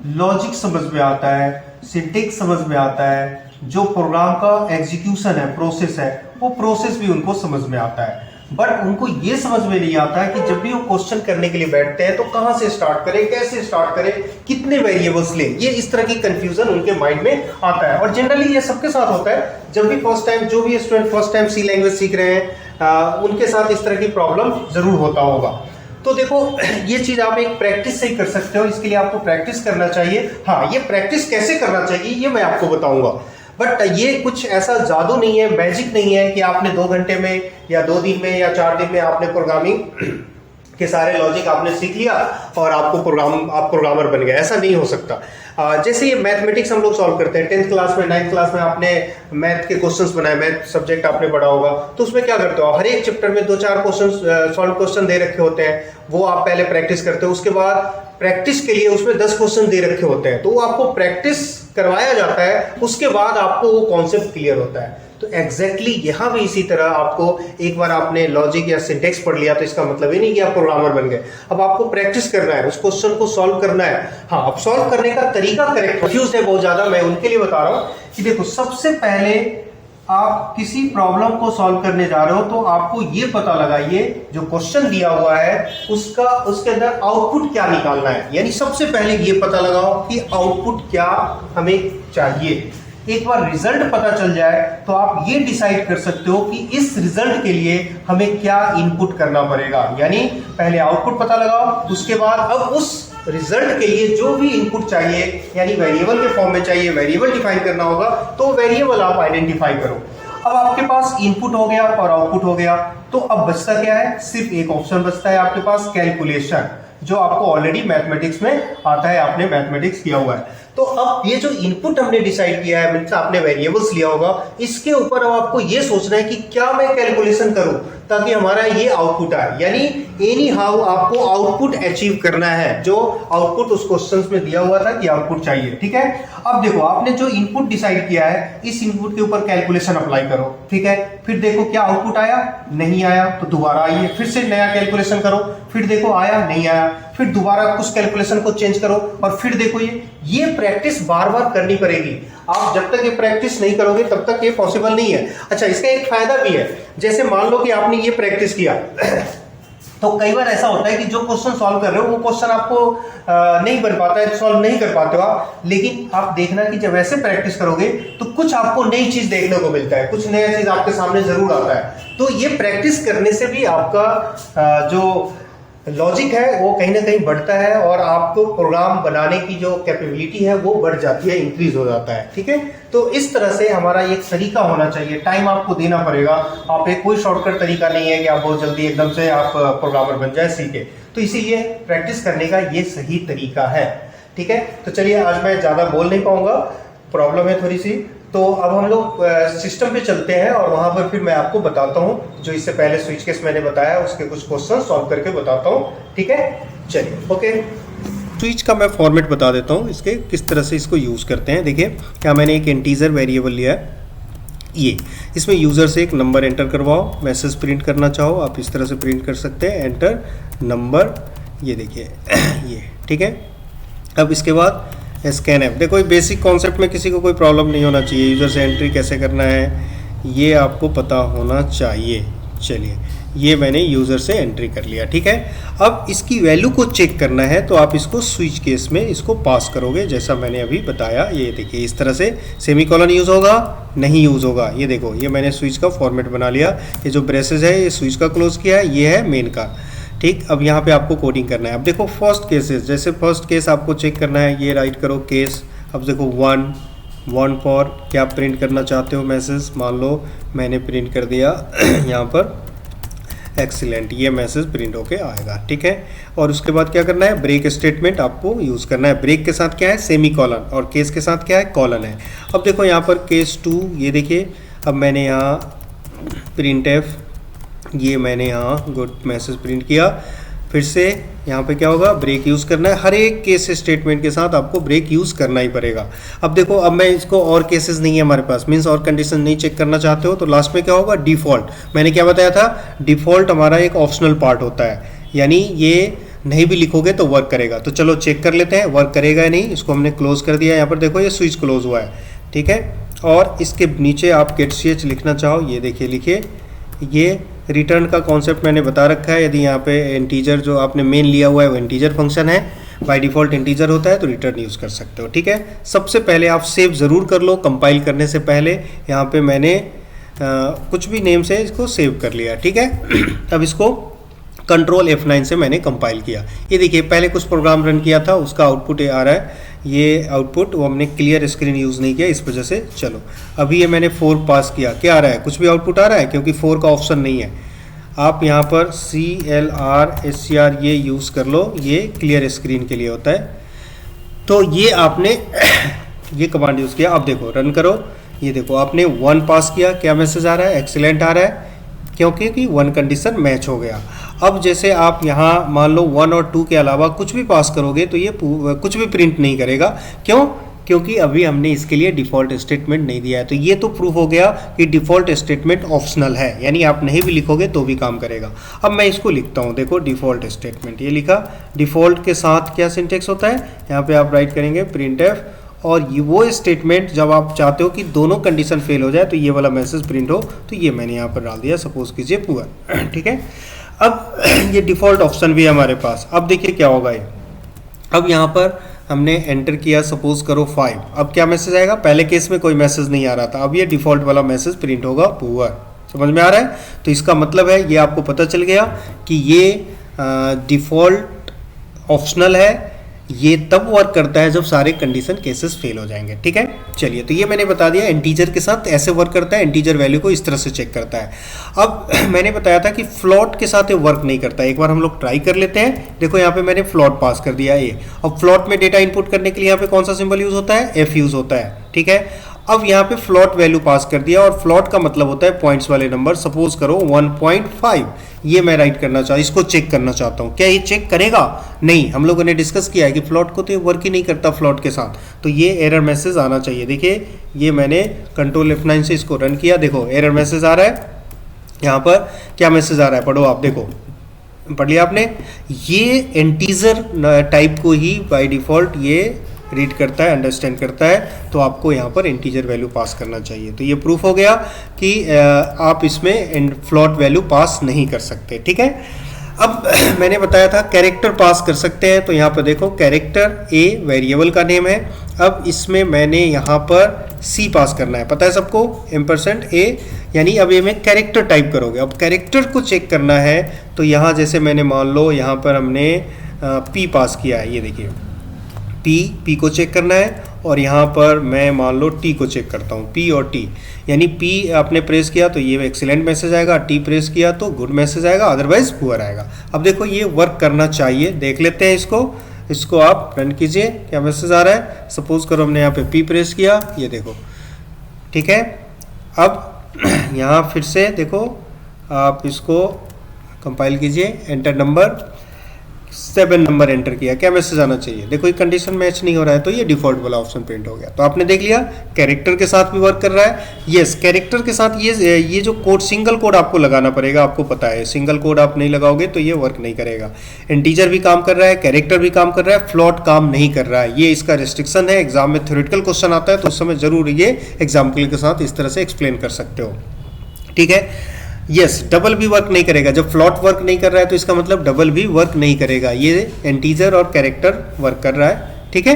लॉजिक समझ में आता है, सिंटेक्स समझ में आता है, जो प्रोग्राम का एग्जीक्यूशन है, प्रोसेस है, वो प्रोसेस भी उनको समझ में आता है, बट उनको ये समझ में नहीं आता है कि जब भी वो क्वेश्चन करने के लिए बैठते हैं तो कहां से स्टार्ट करें, कैसे स्टार्ट करें, कितने वेरिएबल्स लें। ये इस तरह की कंफ्यूजन उनके माइंड में आता है और जनरली ये सबके साथ होता है। जब भी फर्स्ट टाइम जो भी स्टूडेंट फर्स्ट टाइम सी लैंग्वेज सीख रहे हैं उनके साथ इस तरह की प्रॉब्लम जरूर होता होगा। तो देखो ये चीज आप एक प्रैक्टिस से ही कर सकते हो, इसके लिए आपको प्रैक्टिस करना चाहिए। हाँ ये प्रैक्टिस कैसे करना चाहिए ये मैं आपको बताऊंगा, बट ये कुछ ऐसा जादू नहीं है, मैजिक नहीं है कि आपने 2 घंटे में या 2 दिन में या 4 दिन में आपने प्रोग्रामिंग के सारे लॉजिक आपने सीख लिया और आप प्रोग्रामर बन गए। ऐसा नहीं हो सकता। जैसे ये मैथमेटिक्स हम लोग सॉल्व करते हैं 10th क्लास में 9th क्लास में आपने मैथ के क्वेश्चंस बनाए, मैथ सब्जेक्ट आपने पढ़ा होगा, तो उसमें क्या करते हो, हर एक चैप्टर में 2-4 क्वेश्चन दे रखे होते हैं, वो आप पहले प्रैक्टिस करते हो, उसके बाद प्रैक्टिस के लिए उसमें 10 क्वेश्चन दे रखे होते हैं, तो वो आपको प्रैक्टिस करवाया जाता है, उसके बाद आपको वो कॉन्सेप्ट क्लियर होता है। तो एग्जैक्टली यहाँ भी इसी तरह आपको एक बार आपने लॉजिक या सिंटेक्स पढ़ लिया तो इसका मतलब ये नहीं कि आप प्रोग्रामर बन गए। अब आपको प्रैक्टिस करना है, उस क्वेश्चन को सॉल्व करना है। हाँ अब सॉल्व करने का तरीका करेक्ट, कंफ्यूज है बहुत ज्यादा, मैं उनके लिए बता रहा हूँ कि देखो सबसे पहले आप किसी प्रॉब्लम को सॉल्व करने जा रहे हो तो आपको ये पता लगाइए जो क्वेश्चन दिया हुआ है उसके अंदर आउटपुट क्या निकालना है। यानी सबसे पहले ये पता लगाओ कि आउटपुट क्या हमें चाहिए। एक बार रिजल्ट पता चल जाए तो आप ये डिसाइड कर सकते हो कि इस रिजल्ट के लिए हमें क्या इनपुट करना पड़ेगा। यानी पहले आउटपुट पता लगाओ, उसके बाद अब उस रिजल्ट के लिए जो भी इनपुट चाहिए, यानी वेरिएबल के फॉर्म में चाहिए, वेरिएबल डिफाइन करना होगा, तो वेरिएबल आप आइडेंटिफाई करो। अब आपके पास इनपुट हो गया और आउटपुट हो गया, तो अब बचता क्या है? सिर्फ एक ऑप्शन बचता है आपके पास, कैलकुलेशन, जो आपको ऑलरेडी मैथमेटिक्स में आता है, आपने मैथमेटिक्स किया हुआ है। तो अब ये जो इनपुट हमने डिसाइड किया है, मींस आपने वेरिएबल्स लिया होगा, इसके ऊपर अब आपको ये सोचना है कि क्या मैं कैलकुलेशन करूं ताकि हमारा ये आउटपुट आए। यानी एनी हाउ आपको आउटपुट अचीव करना है, जो आउटपुट उस क्वेश्चन में दिया हुआ था कि आउटपुट चाहिए। ठीक है, अब देखो आपने जो इनपुट डिसाइड किया है, इस इनपुट के ऊपर कैलकुलेशन अप्लाई करो। ठीक है, फिर देखो क्या आउटपुट आया, नहीं आया तो दोबारा आइए, फिर से नया कैलकुलेशन करो, फिर देखो आया, नहीं आया, फिर दोबारा उस कैलकुलेशन को चेंज करो और फिर देखो ये प्रैक्टिस बार बार करनी पड़ेगी। आप जब तक ये प्रैक्टिस नहीं करोगे तब तक ये पॉसिबल नहीं है। अच्छा, इसका एक फायदा भी है, जैसे मान लो कि आपने ये प्रैक्टिस किया तो कई बार ऐसा होता है कि जो क्वेश्चन सॉल्व कर रहे हो वो क्वेश्चन आपको नहीं बन पाता है, सॉल्व नहीं कर पाते हो आप। लेकिन आप देखना कि जब ऐसे प्रैक्टिस करोगे तो कुछ आपको नई चीज देखने को मिलता है, कुछ नया चीज आपके सामने जरूर आता है। तो ये प्रैक्टिस करने से भी आपका जो लॉजिक है वो कहीं ना कहीं बढ़ता है और आपको प्रोग्राम बनाने की जो कैपेबिलिटी है वो बढ़ जाती है, इंक्रीज हो जाता है। ठीक है, तो इस तरह से हमारा एक तरीका होना चाहिए, टाइम आपको देना पड़ेगा। आप एक कोई शॉर्टकट तरीका नहीं है कि आप बहुत जल्दी एकदम से आप प्रोग्रामर बन जाए सीखे, तो इसीलिए प्रैक्टिस करने का ये सही तरीका है। ठीक है, तो चलिए आज मैं ज़्यादा बोल नहीं पाऊंगा, प्रॉब्लम है थोड़ी सी, तो अब हम लोग सिस्टम पे चलते हैं और वहां पर फिर मैं आपको बताता हूं जो इससे पहले स्विच केस मैंने बताया उसके कुछ क्वेश्चन सॉल्व करके बताता हूं। ठीक है, चलिए ओके। स्विच का मैं फॉर्मेट बता देता हूं, इसके किस तरह से इसको यूज़ करते हैं। देखिए, क्या मैंने एक इंटीजर वेरिएबल लिया है, ये इसमें यूज़र से एक नंबर एंटर करवाओ, मैसेज प्रिंट करना चाहो आप इस तरह से प्रिंट कर सकते हैं, एंटर नंबर, ये देखिए ये। ठीक है, अब इसके बाद स्कैन ऐप, देखो ये बेसिक कॉन्सेप्ट में किसी को कोई प्रॉब्लम नहीं होना चाहिए, यूज़र से एंट्री कैसे करना है ये आपको पता होना चाहिए। चलिए, ये मैंने यूज़र से एंट्री कर लिया। ठीक है, अब इसकी वैल्यू को चेक करना है तो आप इसको स्विच केस में इसको पास करोगे, जैसा मैंने अभी बताया। ये देखिए इस तरह से सेमीकोलन यूज़ होगा, नहीं यूज़ होगा। ये देखो, ये मैंने स्विच का फॉर्मेट बना लिया, ये जो ब्रेसेस है ये स्विच का क्लोज किया है, ये है मेन का। ठीक, अब यहाँ पे आपको कोडिंग करना है। अब देखो फर्स्ट केसेस, जैसे फर्स्ट केस आपको चेक करना है, ये राइट करो केस। अब देखो वन फॉर, क्या प्रिंट करना चाहते हो मैसेज, मान लो मैंने प्रिंट कर दिया यहाँ पर एक्सीलेंट, ये मैसेज प्रिंट होके आएगा। ठीक है, और उसके बाद क्या करना है, ब्रेक स्टेटमेंट आपको यूज़ करना है। ब्रेक के साथ क्या है, सेमी कॉलन, और केस के साथ क्या है, कॉलन है। अब देखो यहाँ पर केस 2, ये देखिए, अब मैंने यहाँ प्रिंट एफ, ये मैंने यहाँ गुड मैसेज प्रिंट किया। फिर से यहाँ पे क्या होगा, ब्रेक यूज़ करना है। हर एक केस स्टेटमेंट के साथ आपको ब्रेक यूज़ करना ही पड़ेगा। अब देखो, अब मैं इसको और केसेस नहीं है हमारे पास, मीन्स और कंडीशन नहीं चेक करना चाहते हो तो लास्ट में क्या होगा, डिफ़ॉल्ट। मैंने क्या बताया था, डिफ़ॉल्ट हमारा एक ऑप्शनल पार्ट होता है, यानी ये नहीं भी लिखोगे तो वर्क करेगा। तो चलो चेक कर लेते हैं वर्क करेगा या नहीं। इसको हमने क्लोज कर दिया, यहाँ पर देखो ये स्विच क्लोज हुआ है। ठीक है, और इसके नीचे आप गेट ch लिखना चाहो, ये देखिए लिखिए, ये रिटर्न का कॉन्सेप्ट मैंने बता रखा है। यदि यहाँ पे इंटीजर जो आपने मेन लिया हुआ है वो इंटीजर फंक्शन है, बाय डिफ़ॉल्ट इंटीजर होता है, तो रिटर्न यूज़ कर सकते हो। ठीक है, सबसे पहले आप सेव ज़रूर कर लो कंपाइल करने से पहले। यहाँ पे मैंने कुछ भी नेम से इसको सेव कर लिया। ठीक है, अब इसको कंट्रोल F9 से मैंने कंपाइल किया। ये देखिए, पहले कुछ प्रोग्राम रन किया था, उसका आउटपुट आ रहा है, ये आउटपुट वो हमने क्लियर स्क्रीन यूज़ नहीं किया, इस वजह से। चलो, अभी ये मैंने 4 पास किया, क्या आ रहा है, कुछ भी आउटपुट आ रहा है, क्योंकि 4 का ऑप्शन नहीं है। आप यहाँ पर CLR ये यूज़ कर लो, ये क्लियर स्क्रीन के लिए होता है। तो ये आपने ये कमांड यूज़ किया। अब देखो रन करो, ये देखो आपने 1 पास किया, क्या मैसेज आ रहा है, एक्सीलेंट आ रहा है, क्योंकि 1 कंडीशन मैच हो गया। अब जैसे आप यहाँ मान लो 1 और 2 के अलावा कुछ भी पास करोगे तो ये कुछ भी प्रिंट नहीं करेगा। क्यों, क्योंकि अभी हमने इसके लिए डिफ़ॉल्ट स्टेटमेंट नहीं दिया है। तो ये तो प्रूफ हो गया कि डिफ़ॉल्ट स्टेटमेंट ऑप्शनल है, यानी आप नहीं भी लिखोगे तो भी काम करेगा। अब मैं इसको लिखता हूँ, देखो डिफ़ॉल्ट स्टेटमेंट, ये लिखा। डिफ़ॉल्ट के साथ क्या सिंटेक्स होता है, यहाँ पे आप राइट करेंगे प्रिंट एफ, और ये वो स्टेटमेंट जब आप चाहते हो कि दोनों कंडीशन फेल हो जाए तो ये वाला मैसेज प्रिंट हो, तो ये मैंने यहाँ पर डाल दिया, सपोज कीजिए पुअर। ठीक है, अब ये डिफ़ॉल्ट ऑप्शन भी है हमारे पास। अब देखिए क्या होगा ये, अब यहाँ पर हमने एंटर किया सपोज करो 5, अब क्या मैसेज आएगा, पहले केस में कोई मैसेज नहीं आ रहा था, अब ये डिफ़ॉल्ट वाला मैसेज प्रिंट होगा पुअर। समझ में आ रहा है? तो इसका मतलब है ये आपको पता चल गया कि ये डिफ़ॉल्ट ऑप्शनल है, ये तब वर्क करता है जब सारे कंडीशन केसेस फेल हो जाएंगे। ठीक है, चलिए, तो ये मैंने बता दिया इंटीजर के साथ ऐसे वर्क करता है, इंटीजर वैल्यू को इस तरह से चेक करता है। अब मैंने बताया था कि फ्लॉट के साथ ये वर्क नहीं करता है, एक बार हम लोग ट्राई कर लेते हैं। देखो यहाँ पे मैंने फ्लॉट पास कर दिया ए, और फ्लॉट में डेटा इनपुट करने के लिए यहाँ पे कौन सा सिंबल यूज होता है, एफ यूज होता है। ठीक है, अब यहाँ पे फ्लॉट वैल्यू पास कर दिया, और फ्लॉट का मतलब होता है पॉइंट्स वाले नंबर, सपोज करो 1.5, ये मैं राइट करना चाहता हूँ, इसको चेक करना चाहता हूँ। क्या ये चेक करेगा? नहीं, हम लोगों ने डिस्कस किया है कि फ्लॉट को तो ये वर्क ही नहीं करता फ्लॉट के साथ, तो ये एरर मैसेज आना चाहिए। देखिए ये मैंने कंट्रोल F9 से इसको रन किया, देखो एरर मैसेज आ रहा है। यहाँ पर क्या मैसेज आ रहा है, पढ़ो आप, देखो पढ़ लिया आपने, ये इंटीजर टाइप को ही बाय डिफॉल्ट ये रीड करता है, अंडरस्टैंड करता है, तो आपको यहाँ पर इंटीजर वैल्यू पास करना चाहिए। तो ये प्रूफ हो गया कि आप इसमें फ्लॉट वैल्यू पास नहीं कर सकते। ठीक है, अब मैंने बताया था कैरेक्टर पास कर सकते हैं, तो यहाँ पर देखो कैरेक्टर ए वेरिएबल का नेम है। अब इसमें मैंने यहाँ पर सी पास करना है, पता है सबको, %a, यानी अब ये में कैरेक्टर टाइप करोगे। अब कैरेक्टर को चेक करना है, तो यहाँ जैसे मैंने मान लो यहाँ पर हमने पी पास किया है, ये देखिए पी को चेक करना है, और यहाँ पर मैं मान लो टी को चेक करता हूँ, पी और टी, यानी पी आपने प्रेस किया तो ये एक्सीलेंट मैसेज आएगा, टी प्रेस किया तो गुड मैसेज आएगा, अदरवाइज पुअर आएगा। अब देखो ये वर्क करना चाहिए, देख लेते हैं इसको आप रन कीजिए, क्या मैसेज आ रहा है। सपोज करो हमने यहाँ पे पी प्रेस किया, ये देखो, ठीक है। अब यहाँ फिर से देखो, आप इसको कंपाइल कीजिए, एंटर नंबर 7 नंबर एंटर किया, क्या मैसेज आना चाहिए, देखो ये कंडीशन मैच नहीं हो रहा है, तो ये डिफॉल्ट वाला ऑप्शन प्रिंट हो गया। तो आपने देख लिया कैरेक्टर के साथ भी वर्क कर रहा है। यस, कैरेक्टर के साथ ये जो कोड, सिंगल कोड आपको लगाना पड़ेगा, आपको पता है, सिंगल कोड आप नहीं लगाओगे तो ये वर्क नहीं करेगा। इंटीजर भी काम कर रहा है, कैरेक्टर भी काम कर रहा है, फ्लॉट काम नहीं कर रहा है, ये इसका रिस्ट्रिक्शन है। एग्जाम में थ्योरेटिकल क्वेश्चन आता है तो उस समय जरूर ये एग्जाम्पल के साथ इस तरह से एक्सप्लेन कर सकते हो। ठीक है, यस, डबल भी वर्क नहीं करेगा, जब फ्लॉट वर्क नहीं कर रहा है तो इसका मतलब डबल भी वर्क नहीं करेगा, ये इंटीजर और कैरेक्टर वर्क कर रहा है। ठीक है,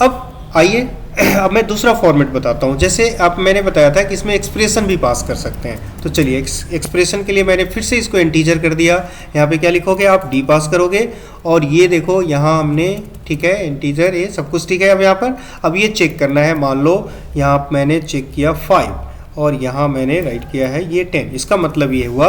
अब आइए अब मैं दूसरा फॉर्मेट बताता हूँ। जैसे आप, मैंने बताया था कि इसमें एक्सप्रेशन भी पास कर सकते हैं, तो चलिए एक्सप्रेशन के लिए मैंने फिर से इसको इंटीजर कर दिया। यहाँ पे क्या लिखोगे आप, डी पास करोगे, और ये देखो यहाँ हमने, ठीक है, इंटीजर ये सब कुछ ठीक है। अब यहाँ पर अब ये चेक करना है, मान लो यहाँ मैंने चेक किया 5 और यहाँ मैंने राइट किया है ये 10। इसका मतलब ये हुआ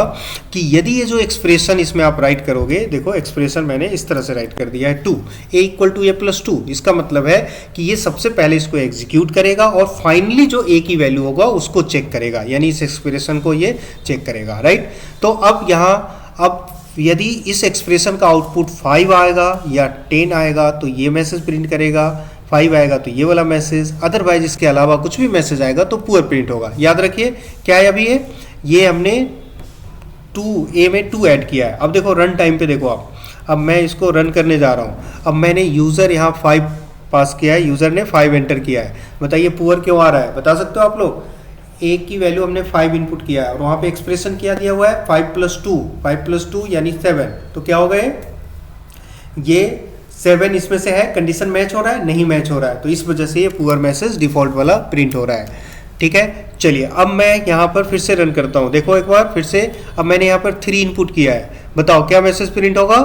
कि यदि ये जो एक्सप्रेशन इसमें आप राइट करोगे, देखो एक्सप्रेशन मैंने इस तरह से राइट कर दिया है 2, a = a+2। इसका मतलब है कि ये सबसे पहले इसको एग्जीक्यूट करेगा और फाइनली जो a की वैल्यू होगा उसको चेक करेगा, यानी इस एक्सप्रेशन को ये चेक करेगा, राइट। तो अब यहाँ, अब यदि इस एक्सप्रेशन का आउटपुट 5 आएगा या 10 आएगा तो ये मैसेज प्रिंट करेगा, 5 आएगा तो ये वाला मैसेज, अदरवाइज इसके अलावा कुछ भी मैसेज आएगा तो पुअर प्रिंट होगा। याद रखिए क्या है अभी ये हमने 2a में 2 ऐड किया है। अब देखो रन टाइम पे देखो आप, अब मैं इसको रन करने जा रहा हूँ। अब मैंने यूज़र यहाँ 5 पास किया है, यूज़र ने 5 एंटर किया है, बताइए पुअर क्यों आ रहा है, बता सकते हो आप लोग। a की वैल्यू हमने 5 इनपुट किया है और वहाँ पे एक्सप्रेशन क्या दिया हुआ है, 5+2 यानी 7, तो क्या हो गए, ये 7 इसमें से है, कंडीशन मैच हो रहा है, नहीं मैच हो रहा है, तो इस वजह से ये पुअर मैसेज डिफॉल्ट वाला प्रिंट हो रहा है। ठीक है, चलिए अब मैं यहाँ पर फिर से रन करता हूँ, देखो एक बार फिर से। अब मैंने यहाँ पर 3 इनपुट किया है, बताओ क्या मैसेज प्रिंट होगा।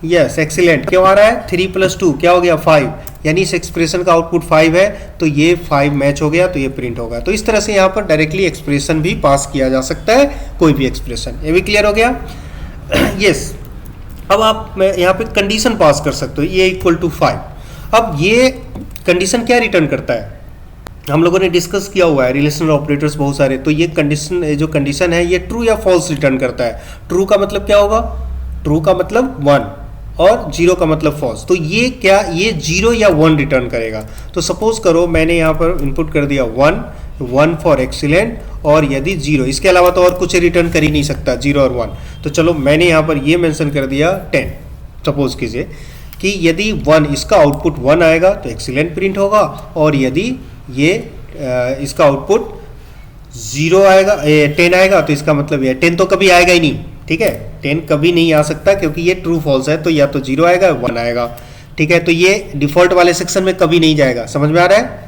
यस, एक्सीलेंट, क्यों आ रहा है, 3+2 क्या हो गया 5, यानी इस एक्सप्रेशन का आउटपुट 5 है, तो ये 5 मैच हो गया, तो ये प्रिंट होगा। तो इस तरह से यहाँ पर डायरेक्टली एक्सप्रेशन भी पास किया जा सकता है, कोई भी एक्सप्रेशन। ये भी क्लियर हो गया। यस, अब आप यहाँ पे कंडीशन पास कर सकते हो, ये = 5। अब ये कंडीशन क्या रिटर्न करता है, हम लोगों ने डिस्कस किया हुआ है, रिलेशनल ऑपरेटर्स बहुत सारे। तो ये जो कंडीशन है ये ट्रू या फॉल्स रिटर्न करता है। ट्रू का मतलब क्या होगा, ट्रू का मतलब 1 और 0 का मतलब फॉल्स। तो ये क्या, ये 0 या 1 रिटर्न करेगा। तो सपोज करो मैंने यहाँ पर इनपुट कर दिया 1 फॉर एक्सीलेंट, और यदि 0, इसके अलावा तो और कुछ रिटर्न कर ही नहीं सकता, 0 और 1। तो चलो मैंने यहाँ पर ये मेंशन कर दिया 10, सपोज कीजिए। कि यदि 1 इसका आउटपुट 1 आएगा तो एक्सीलेंट प्रिंट होगा, और यदि ये इसका आउटपुट 0 आएगा 10 आएगा तो इसका मतलब ये 10 तो कभी आएगा ही नहीं, ठीक है, 10 कभी नहीं आ सकता क्योंकि ये ट्रू फॉल्स है, तो या तो 0 आएगा 1 आएगा, ठीक है। तो ये डिफॉल्ट वाले सेक्शन में कभी नहीं जाएगा, समझ में आ रहा है।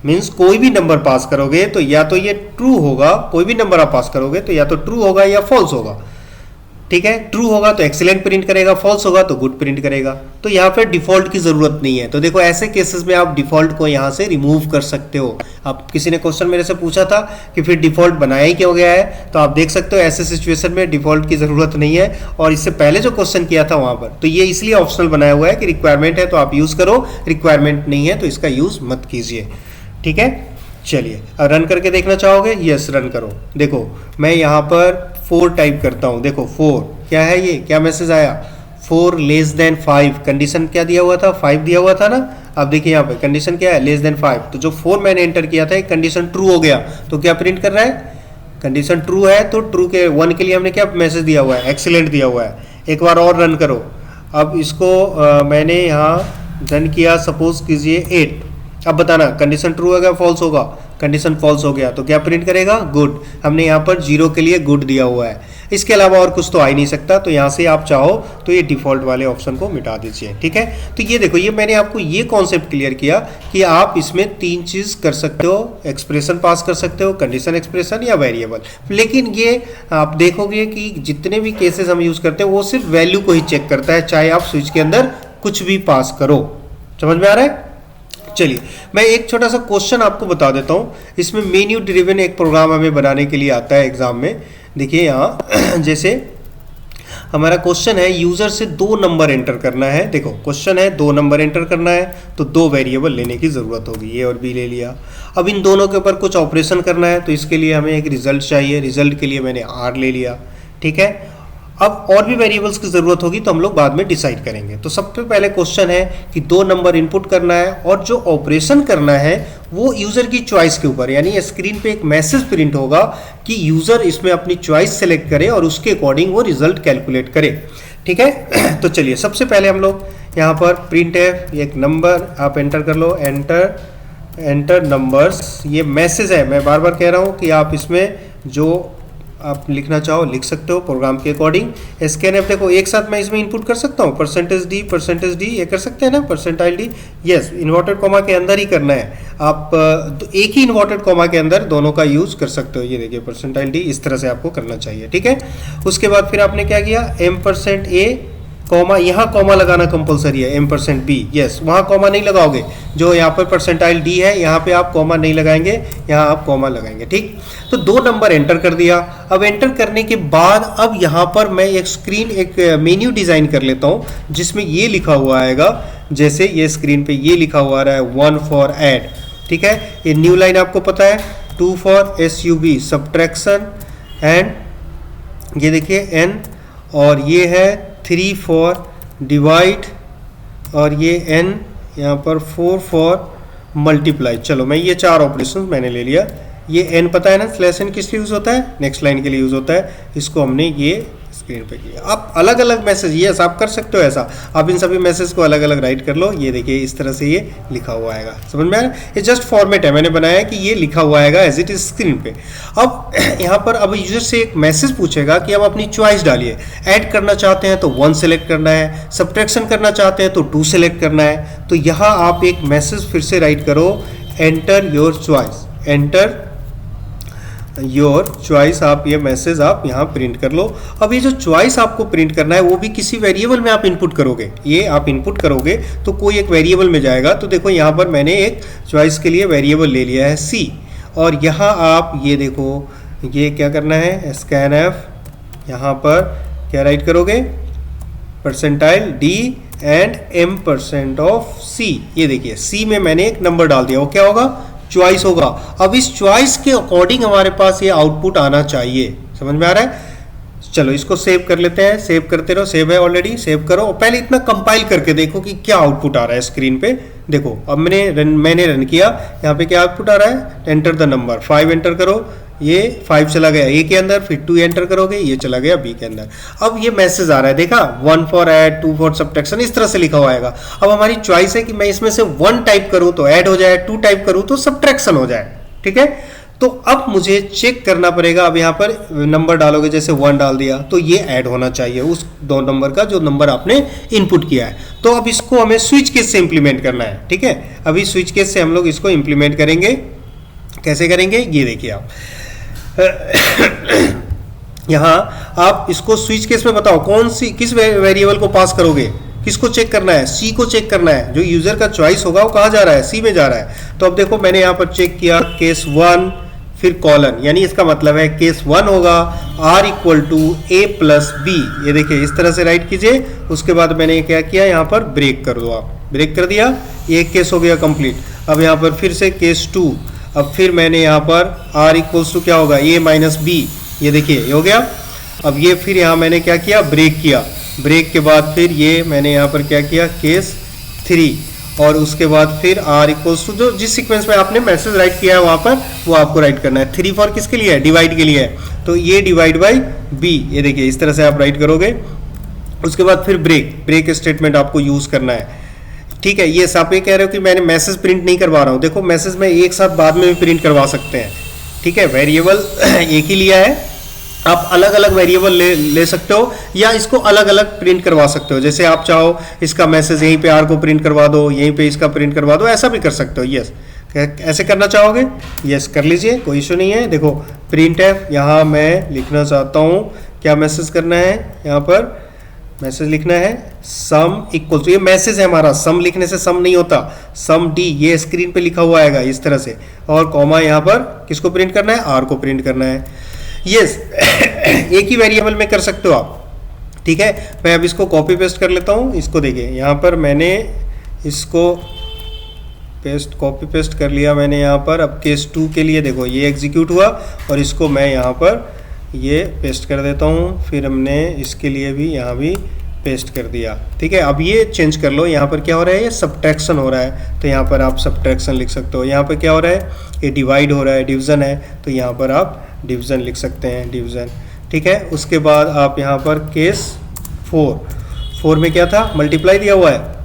मीन्स कोई भी नंबर पास करोगे तो या तो ये ट्रू होगा, कोई भी नंबर आप पास करोगे तो या तो ट्रू होगा या फॉल्स होगा, ठीक है। ट्रू होगा तो एक्सीलेंट प्रिंट करेगा, फॉल्स होगा तो गुड प्रिंट करेगा। तो यहाँ पे डिफॉल्ट की जरूरत नहीं है। तो देखो ऐसे केसेस में आप डिफॉल्ट को यहाँ से रिमूव कर सकते हो। अब किसी ने क्वेश्चन मेरे से पूछा था कि फिर डिफॉल्ट बनाया ही क्यों गया है, तो आप देख सकते हो ऐसे सिचुएशन में डिफॉल्ट की जरूरत नहीं है। और इससे पहले जो क्वेश्चन किया था वहां पर, तो ये इसलिए ऑप्शनल बनाया हुआ है कि रिक्वायरमेंट है तो आप यूज करो, रिक्वायरमेंट नहीं है तो इसका यूज मत कीजिए, ठीक है। चलिए अब रन करके देखना चाहोगे, यस रन करो। देखो मैं यहाँ पर 4 टाइप करता हूँ, देखो 4 क्या है, ये क्या मैसेज आया, 4 लेस देन 5, कंडीशन क्या दिया हुआ था, 5 दिया हुआ था ना। अब देखिए यहाँ पे कंडीशन क्या है, लेस देन 5, तो जो 4 मैंने एंटर किया था एक कंडीशन ट्रू हो गया, तो क्या प्रिंट कर रहा है, कंडीशन ट्रू है, तो ट्रू के 1 के लिए हमने क्या मैसेज दिया हुआ है, एक्सीलेंट दिया हुआ है। एक बार और रन करो। अब इसको मैंने यहाँ रन किया, सपोज कीजिए 8, अब बताना कंडीशन ट्रू होगा फॉल्स होगा, कंडीशन फॉल्स हो गया तो क्या प्रिंट करेगा, गुड। हमने यहाँ पर 0 के लिए गुड दिया हुआ है, इसके अलावा और कुछ तो आ ही नहीं सकता। तो यहाँ से आप चाहो तो ये डिफॉल्ट वाले ऑप्शन को मिटा दीजिए, ठीक है। तो ये देखो, ये मैंने आपको ये कॉन्सेप्ट क्लियर किया कि आप इसमें 3 चीज कर सकते हो, एक्सप्रेशन पास कर सकते हो, कंडीशन एक्सप्रेशन या वेरिएबल। लेकिन ये आप देखोगे कि जितने भी केसेस हम यूज करते हैं वो सिर्फ वैल्यू को ही चेक करता है, चाहे आप स्विच के अंदर कुछ भी पास करो। समझ में आ रहा है। चलिए मैं एक छोटा सा क्वेश्चन आपको बता देता हूँ। इसमें मेन्यू ड्रिवन एक प्रोग्राम हमें बनाने के लिए आता है एग्जाम में। देखिए यहाँ जैसे हमारा क्वेश्चन है, यूजर से 2 नंबर एंटर करना है। देखो क्वेश्चन है 2 नंबर एंटर करना है, तो 2 वेरिएबल लेने की जरूरत होगी, ए और बी ले लिया। अब इन दोनों के ऊपर कुछ ऑपरेशन करना है, तो इसके लिए हमें एक रिजल्ट चाहिए, रिजल्ट के लिए मैंने आर ले लिया, ठीक है। अब और भी वेरिएबल्स की जरूरत होगी तो हम लोग बाद में डिसाइड करेंगे। तो सबसे पहले क्वेश्चन है कि 2 नंबर इनपुट करना है और जो ऑपरेशन करना है वो यूजर की चॉइस के ऊपर, यानी स्क्रीन पे एक मैसेज प्रिंट होगा कि यूजर इसमें अपनी चॉइस सेलेक्ट करे और उसके अकॉर्डिंग वो रिजल्ट कैलकुलेट करे, ठीक है। तो चलिए सबसे पहले हम लोग यहाँ पर प्रिंट है, एक नंबर आप एंटर कर लो, एंटर नंबर्स, ये मैसेज है। मैं बार बार कह रहा हूँ कि आप इसमें जो आप लिखना चाहो लिख सकते हो प्रोग्राम के अकॉर्डिंग। स्कैनएफ देखो एक साथ मैं इसमें इनपुट कर सकता हूँ, परसेंटेज डी ये कर सकते हैं ना, percentile D, yes inverted comma के अंदर ही करना है। आप एक ही इन्वर्टेड कॉमा के अंदर दोनों का यूज कर सकते हो। ये देखिए परसेंटाइल डी, इस तरह से आपको करना चाहिए, ठीक है। उसके बाद फिर आपने क्या किया, m%a कॉमा, यहाँ कॉमा लगाना कंपलसरी है, m%b, यस वहाँ कॉमा नहीं लगाओगे। जो यहाँ पर परसेंटाइल डी है यहाँ पे आप कॉमा नहीं लगाएंगे, यहाँ आप कॉमा लगाएंगे, ठीक। तो 2 नंबर एंटर कर दिया। अब एंटर करने के बाद अब यहाँ पर मैं एक मेन्यू डिजाइन कर लेता हूँ जिसमें ये लिखा हुआ आएगा, जैसे ये स्क्रीन पे ये लिखा हुआ आ रहा है 1 फॉर ऐड, ठीक है। ये न्यू लाइन आपको पता है, 2 फॉर SUB सब्ट्रैक्शन, एंड ये देखिए n, और ये है 3 फॉर डिवाइड, और ये n यहाँ पर 4 फॉर मल्टीप्लाई। चलो मैं ये 4 ऑपरेशन मैंने ले लिया। ये n पता है ना, स्लैश n किस लिए यूज होता है, नेक्स्ट लाइन के लिए यूज होता है। इसको हमने ये स्क्रीन पे किया। आप अलग अलग मैसेज, यस आप कर सकते हो ऐसा, आप इन सभी मैसेज को अलग अलग राइट कर लो। ये देखिए इस तरह से ये लिखा हुआ आएगा, समझ में आया। ये जस्ट फॉर्मेट है, मैंने बनाया है कि ये लिखा हुआ आएगा एज इट इज स्क्रीन पे। अब यहाँ पर अब यूजर से एक मैसेज पूछेगा कि अब अपनी चॉइस डालिए। ऐड करना चाहते हैं तो 1 सेलेक्ट करना है, सब्ट्रैक्शन करना चाहते हैं तो 2 सेलेक्ट करना है। तो यहाँ आप एक मैसेज फिर से राइट करो, enter your choice, enter your choice, आप ये मैसेज आप यहाँ प्रिंट कर लो। अब ये जो चॉइस आपको प्रिंट करना है वो भी किसी वेरिएबल में आप इनपुट करोगे। ये आप इनपुट करोगे तो कोई एक वेरिएबल में जाएगा। तो देखो यहाँ पर मैंने एक चॉइस के लिए वेरिएबल ले लिया है C, और यहाँ आप ये देखो ये क्या करना है, स्कैनएफ, यहाँ पर क्या राइट करोगे, परसेंटाइल D एंड m%c। ये देखिए C में मैंने एक नंबर डाल दिया, वो क्या होगा, चॉइस होगा। अब इस चॉइस के अकॉर्डिंग हमारे पास ये आउटपुट आना चाहिए, समझ में आ रहा है। चलो इसको सेव कर लेते हैं, सेव करते रहो, सेव है ऑलरेडी, सेव करो। और पहले इतना कंपाइल करके देखो कि क्या आउटपुट आ रहा है स्क्रीन पे। देखो अब मैंने रन किया, यहाँ पे क्या आउटपुट आ रहा है, एंटर द नंबर 5 एंटर करो, ये 5 चला गया ए के अंदर, फिर 2 एंटर करोगे, ये चला गया बी के अंदर। अब ये मैसेज आ रहा है, देखा 1 फॉर ऐड, 2 फॉर सब्ट्रैक्शन, इस तरह से लिखा हुआ आएगा। अब हमारी चॉइस है कि मैं इसमें से 1 टाइप करूं तो ऐड हो जाए, 2 टाइप करूं तो सब्ट्रैक्शन हो जाए, ठीक है। तो अब मुझे चेक करना पड़ेगा, अब यहाँ पर नंबर डालोगे, जैसे 1 डाल दिया तो ये ऐड होना चाहिए उस 2 नंबर का जो नंबर आपने इनपुट किया है। तो अब इसको हमें स्विच केस से इंप्लीमेंट करना है, ठीक है। अभी स्विच केस से हम लोग इसको इंप्लीमेंट करेंगे। कैसे करेंगे ये देखिए आप यहाँ आप इसको स्विच केस में बताओ कौन सी किस वेरिएबल को पास करोगे, किसको चेक करना है, सी को चेक करना है। जो यूजर का चॉइस होगा वो कहाँ जा रहा है, सी में जा रहा है। तो अब देखो मैंने यहाँ पर चेक किया केस 1 फिर कॉलन, यानी इसका मतलब है केस 1 होगा r equal to a plus B. ये देखिए इस तरह से राइट कीजिए। उसके बाद मैंने क्या किया, यहाँ पर ब्रेक कर दो, आप ब्रेक कर दिया, ये एक केस हो गया कंप्लीट। अब यहाँ पर फिर से केस 2, अब फिर मैंने यहाँ पर r इक्वल्स टू क्या होगा a माइनस बी, ये देखिए ये हो गया। अब ये फिर यहाँ मैंने क्या किया, ब्रेक किया, ब्रेक के बाद फिर ये मैंने यहाँ पर क्या किया केस 3, और उसके बाद फिर r इक्वल्स टू जो जिस सीक्वेंस में आपने मैसेज राइट किया है वहाँ पर वो आपको राइट करना है। 3 फॉर किसके लिए है, डिवाइड के लिए है, तो ये डिवाइड बाई b, ये देखिए इस तरह से आप राइट करोगे। उसके बाद फिर ब्रेक स्टेटमेंट आपको यूज़ करना है, ठीक है। ये आप ये कह रहे हो कि मैंने मैसेज प्रिंट नहीं करवा रहा हूँ, देखो मैसेज में एक साथ बाद में भी प्रिंट करवा सकते हैं, ठीक है। वेरिएबल एक ही लिया है, आप अलग अलग वेरिएबल ले सकते हो या इसको अलग अलग प्रिंट करवा सकते हो। जैसे आप चाहो इसका मैसेज यहीं पे आर को प्रिंट करवा दो, यहीं पे इसका प्रिंट करवा दो, ऐसा भी कर सकते हो। यस, ऐसे करना चाहोगे यस कर लीजिए, कोई इशू नहीं है। देखो प्रिंट एफ, यहाँ मैं लिखना चाहता हूँ क्या मैसेज करना है, यहाँ पर मैसेज लिखना है सम इक्वल टू, ये मैसेज है हमारा, सम लिखने से सम नहीं होता, सम डी, ये स्क्रीन पे लिखा हुआ आएगा इस तरह से, और कॉमा यहाँ पर किसको प्रिंट करना है, आर को प्रिंट करना है। यस एक ही वेरिएबल में कर सकते हो आप, ठीक है। मैं अब इसको कॉपी पेस्ट कर लेता हूँ। इसको देखिए यहाँ पर मैंने इसको कॉपी पेस्ट कर लिया मैंने यहाँ पर। अब केस 2 के लिए देखो ये एग्जीक्यूट हुआ, और इसको मैं यहाँ पर ये पेस्ट कर देता हूँ। फिर हमने इसके लिए भी यहाँ भी पेस्ट कर दिया, ठीक है। अब ये चेंज कर लो, यहाँ पर क्या हो रहा है, ये सब्ट्रैक्शन हो रहा है, तो यहाँ पर आप सब्ट्रैक्शन लिख सकते हो। यहाँ पर क्या हो रहा है, ये डिवाइड हो रहा है, डिवीज़न है, तो यहाँ पर आप डिवीज़न लिख सकते हैं, डिवीज़न, ठीक है। उसके बाद आप यहाँ पर केस 4 में क्या था, मल्टीप्लाई दिया हुआ है,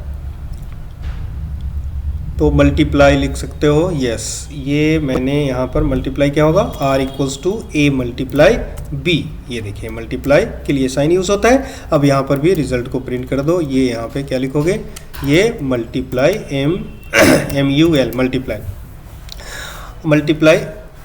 तो मल्टीप्लाई लिख सकते हो। यस, ये मैंने यहाँ पर मल्टीप्लाई क्या होगा, r equals to a multiply b, ये देखिए मल्टीप्लाई के लिए साइन यूज होता है। अब यहाँ पर भी रिजल्ट को प्रिंट कर दो, ये यहाँ पे क्या लिखोगे, ये मल्टीप्लाई MUL मल्टीप्लाई।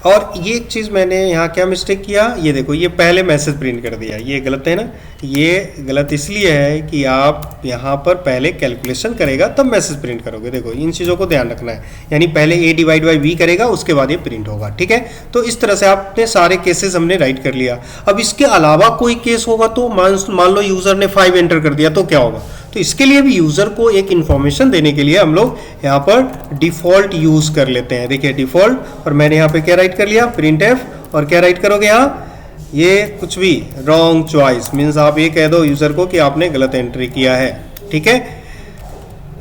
और ये एक चीज़ मैंने यहाँ क्या मिस्टेक किया, ये देखो ये पहले मैसेज प्रिंट कर दिया, ये गलत है ना। ये गलत इसलिए है कि आप यहाँ पर पहले कैलकुलेशन करेगा तब मैसेज प्रिंट करोगे, देखो इन चीज़ों को ध्यान रखना है। यानी पहले a डिवाइड बाई b करेगा, उसके बाद ये प्रिंट होगा, ठीक है। तो इस तरह से आपने सारे केसेस हमने राइट कर लिया। अब इसके अलावा कोई केस होगा तो मान लो यूज़र ने 5 एंटर कर दिया तो क्या होगा, तो इसके लिए भी यूज़र को एक इन्फॉर्मेशन देने के लिए हम लोग यहाँ पर डिफ़ॉल्ट यूज़ कर लेते हैं। देखिए डिफ़ॉल्ट, और मैंने यहाँ पे क्या राइट कर लिया, प्रिंट एफ, और क्या राइट करोगे यहाँ, ये कुछ भी रॉन्ग चॉइस, मीन्स आप ये कह दो यूज़र को कि आपने गलत एंट्री किया है, ठीक है।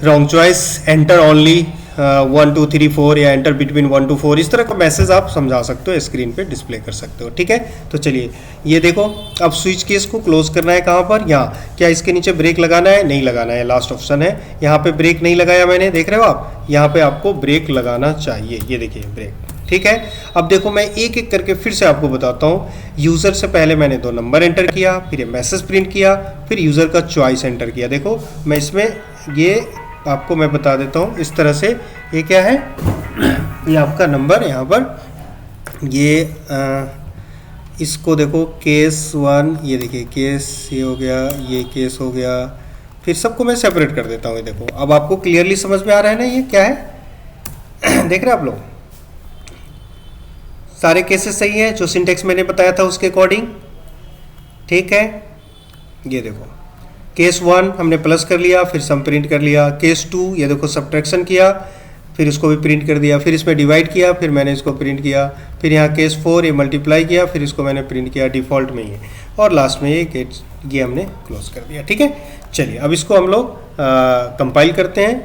रॉन्ग चॉइस, एंटर ओनली 1 2 3 4 या एंटर बिटवीन 1 to 4, इस तरह का मैसेज आप समझा सकते हो, स्क्रीन पे डिस्प्ले कर सकते हो, ठीक है। तो चलिए ये देखो, अब स्विच केस को क्लोज करना है कहाँ पर, यहाँ। क्या इसके नीचे ब्रेक लगाना है, नहीं लगाना है, लास्ट ऑप्शन है। यहाँ पे ब्रेक नहीं लगाया मैंने, देख रहे हो आप, यहाँ पे आपको ब्रेक लगाना चाहिए, ये देखिए ब्रेक, ठीक है। अब देखो मैं एक एक करके फिर से आपको बताता हूँ। यूज़र से पहले मैंने 2 नंबर एंटर किया, फिर ये मैसेज प्रिंट किया, फिर यूज़र का चॉइस एंटर किया। देखो मैं इसमें ये आपको मैं बता देता हूँ इस तरह से, ये क्या है, ये आपका नंबर यहाँ पर, ये इसको देखो केस 1, ये देखिए केस ये हो गया, ये केस हो गया, फिर सबको मैं सेपरेट कर देता हूँ। ये देखो अब आपको क्लियरली समझ में आ रहा है ना ये क्या है देख रहे हैं आप लोग, सारे केसेस सही हैं जो सिंटेक्स मैंने बताया था उसके अकॉर्डिंग, ठीक है। ये देखो केस 1 हमने प्लस कर लिया, फिर सम प्रिंट कर लिया। केस 2 ये देखो सब्ट्रैक्शन किया, फिर इसको भी प्रिंट कर दिया, फिर इसमें डिवाइड किया, फिर मैंने इसको प्रिंट किया। फिर यहाँ केस 4 ये मल्टीप्लाई किया, फिर इसको मैंने प्रिंट किया डिफ़ॉल्ट में ही, और लास्ट में ये हमने क्लोज कर दिया, ठीक है। चलिए अब इसको हम लोग कंपाइल करते हैं।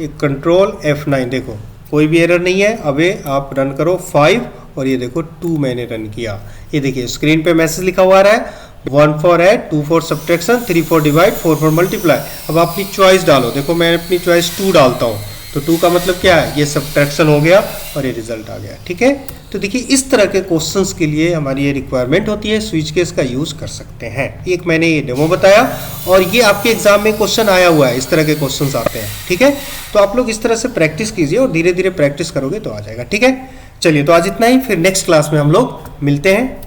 एक कंट्रोल F9, देखो कोई भी एरर नहीं है। अब आप रन करो 5 और ये देखो 2 मैंने रन किया। ये देखिए स्क्रीन पे मैसेज लिखा हुआ आ रहा है 1 for add, 2 for subtraction, 3 for divide, 4 for multiply. अब आप अपनी चॉइस डालो। देखो मैं अपनी चॉइस 2 डालता हूँ तो 2 का मतलब क्या है, ये सब्ट्रैक्शन हो गया और ये रिजल्ट आ गया। ठीक है, तो देखिए इस तरह के क्वेश्चंस के लिए हमारी ये रिक्वायरमेंट होती है, स्विच केस का यूज कर सकते हैं। एक मैंने ये डेमो बताया और ये आपके एग्जाम में क्वेश्चन आया हुआ है, इस तरह के क्वेश्चंस आते हैं। ठीक है, तो आप लोग इस तरह से प्रैक्टिस कीजिए और धीरे धीरे प्रैक्टिस करोगे तो आ जाएगा। ठीक है, चलिए तो आज इतना ही, फिर नेक्स्ट क्लास में हम लोग मिलते हैं।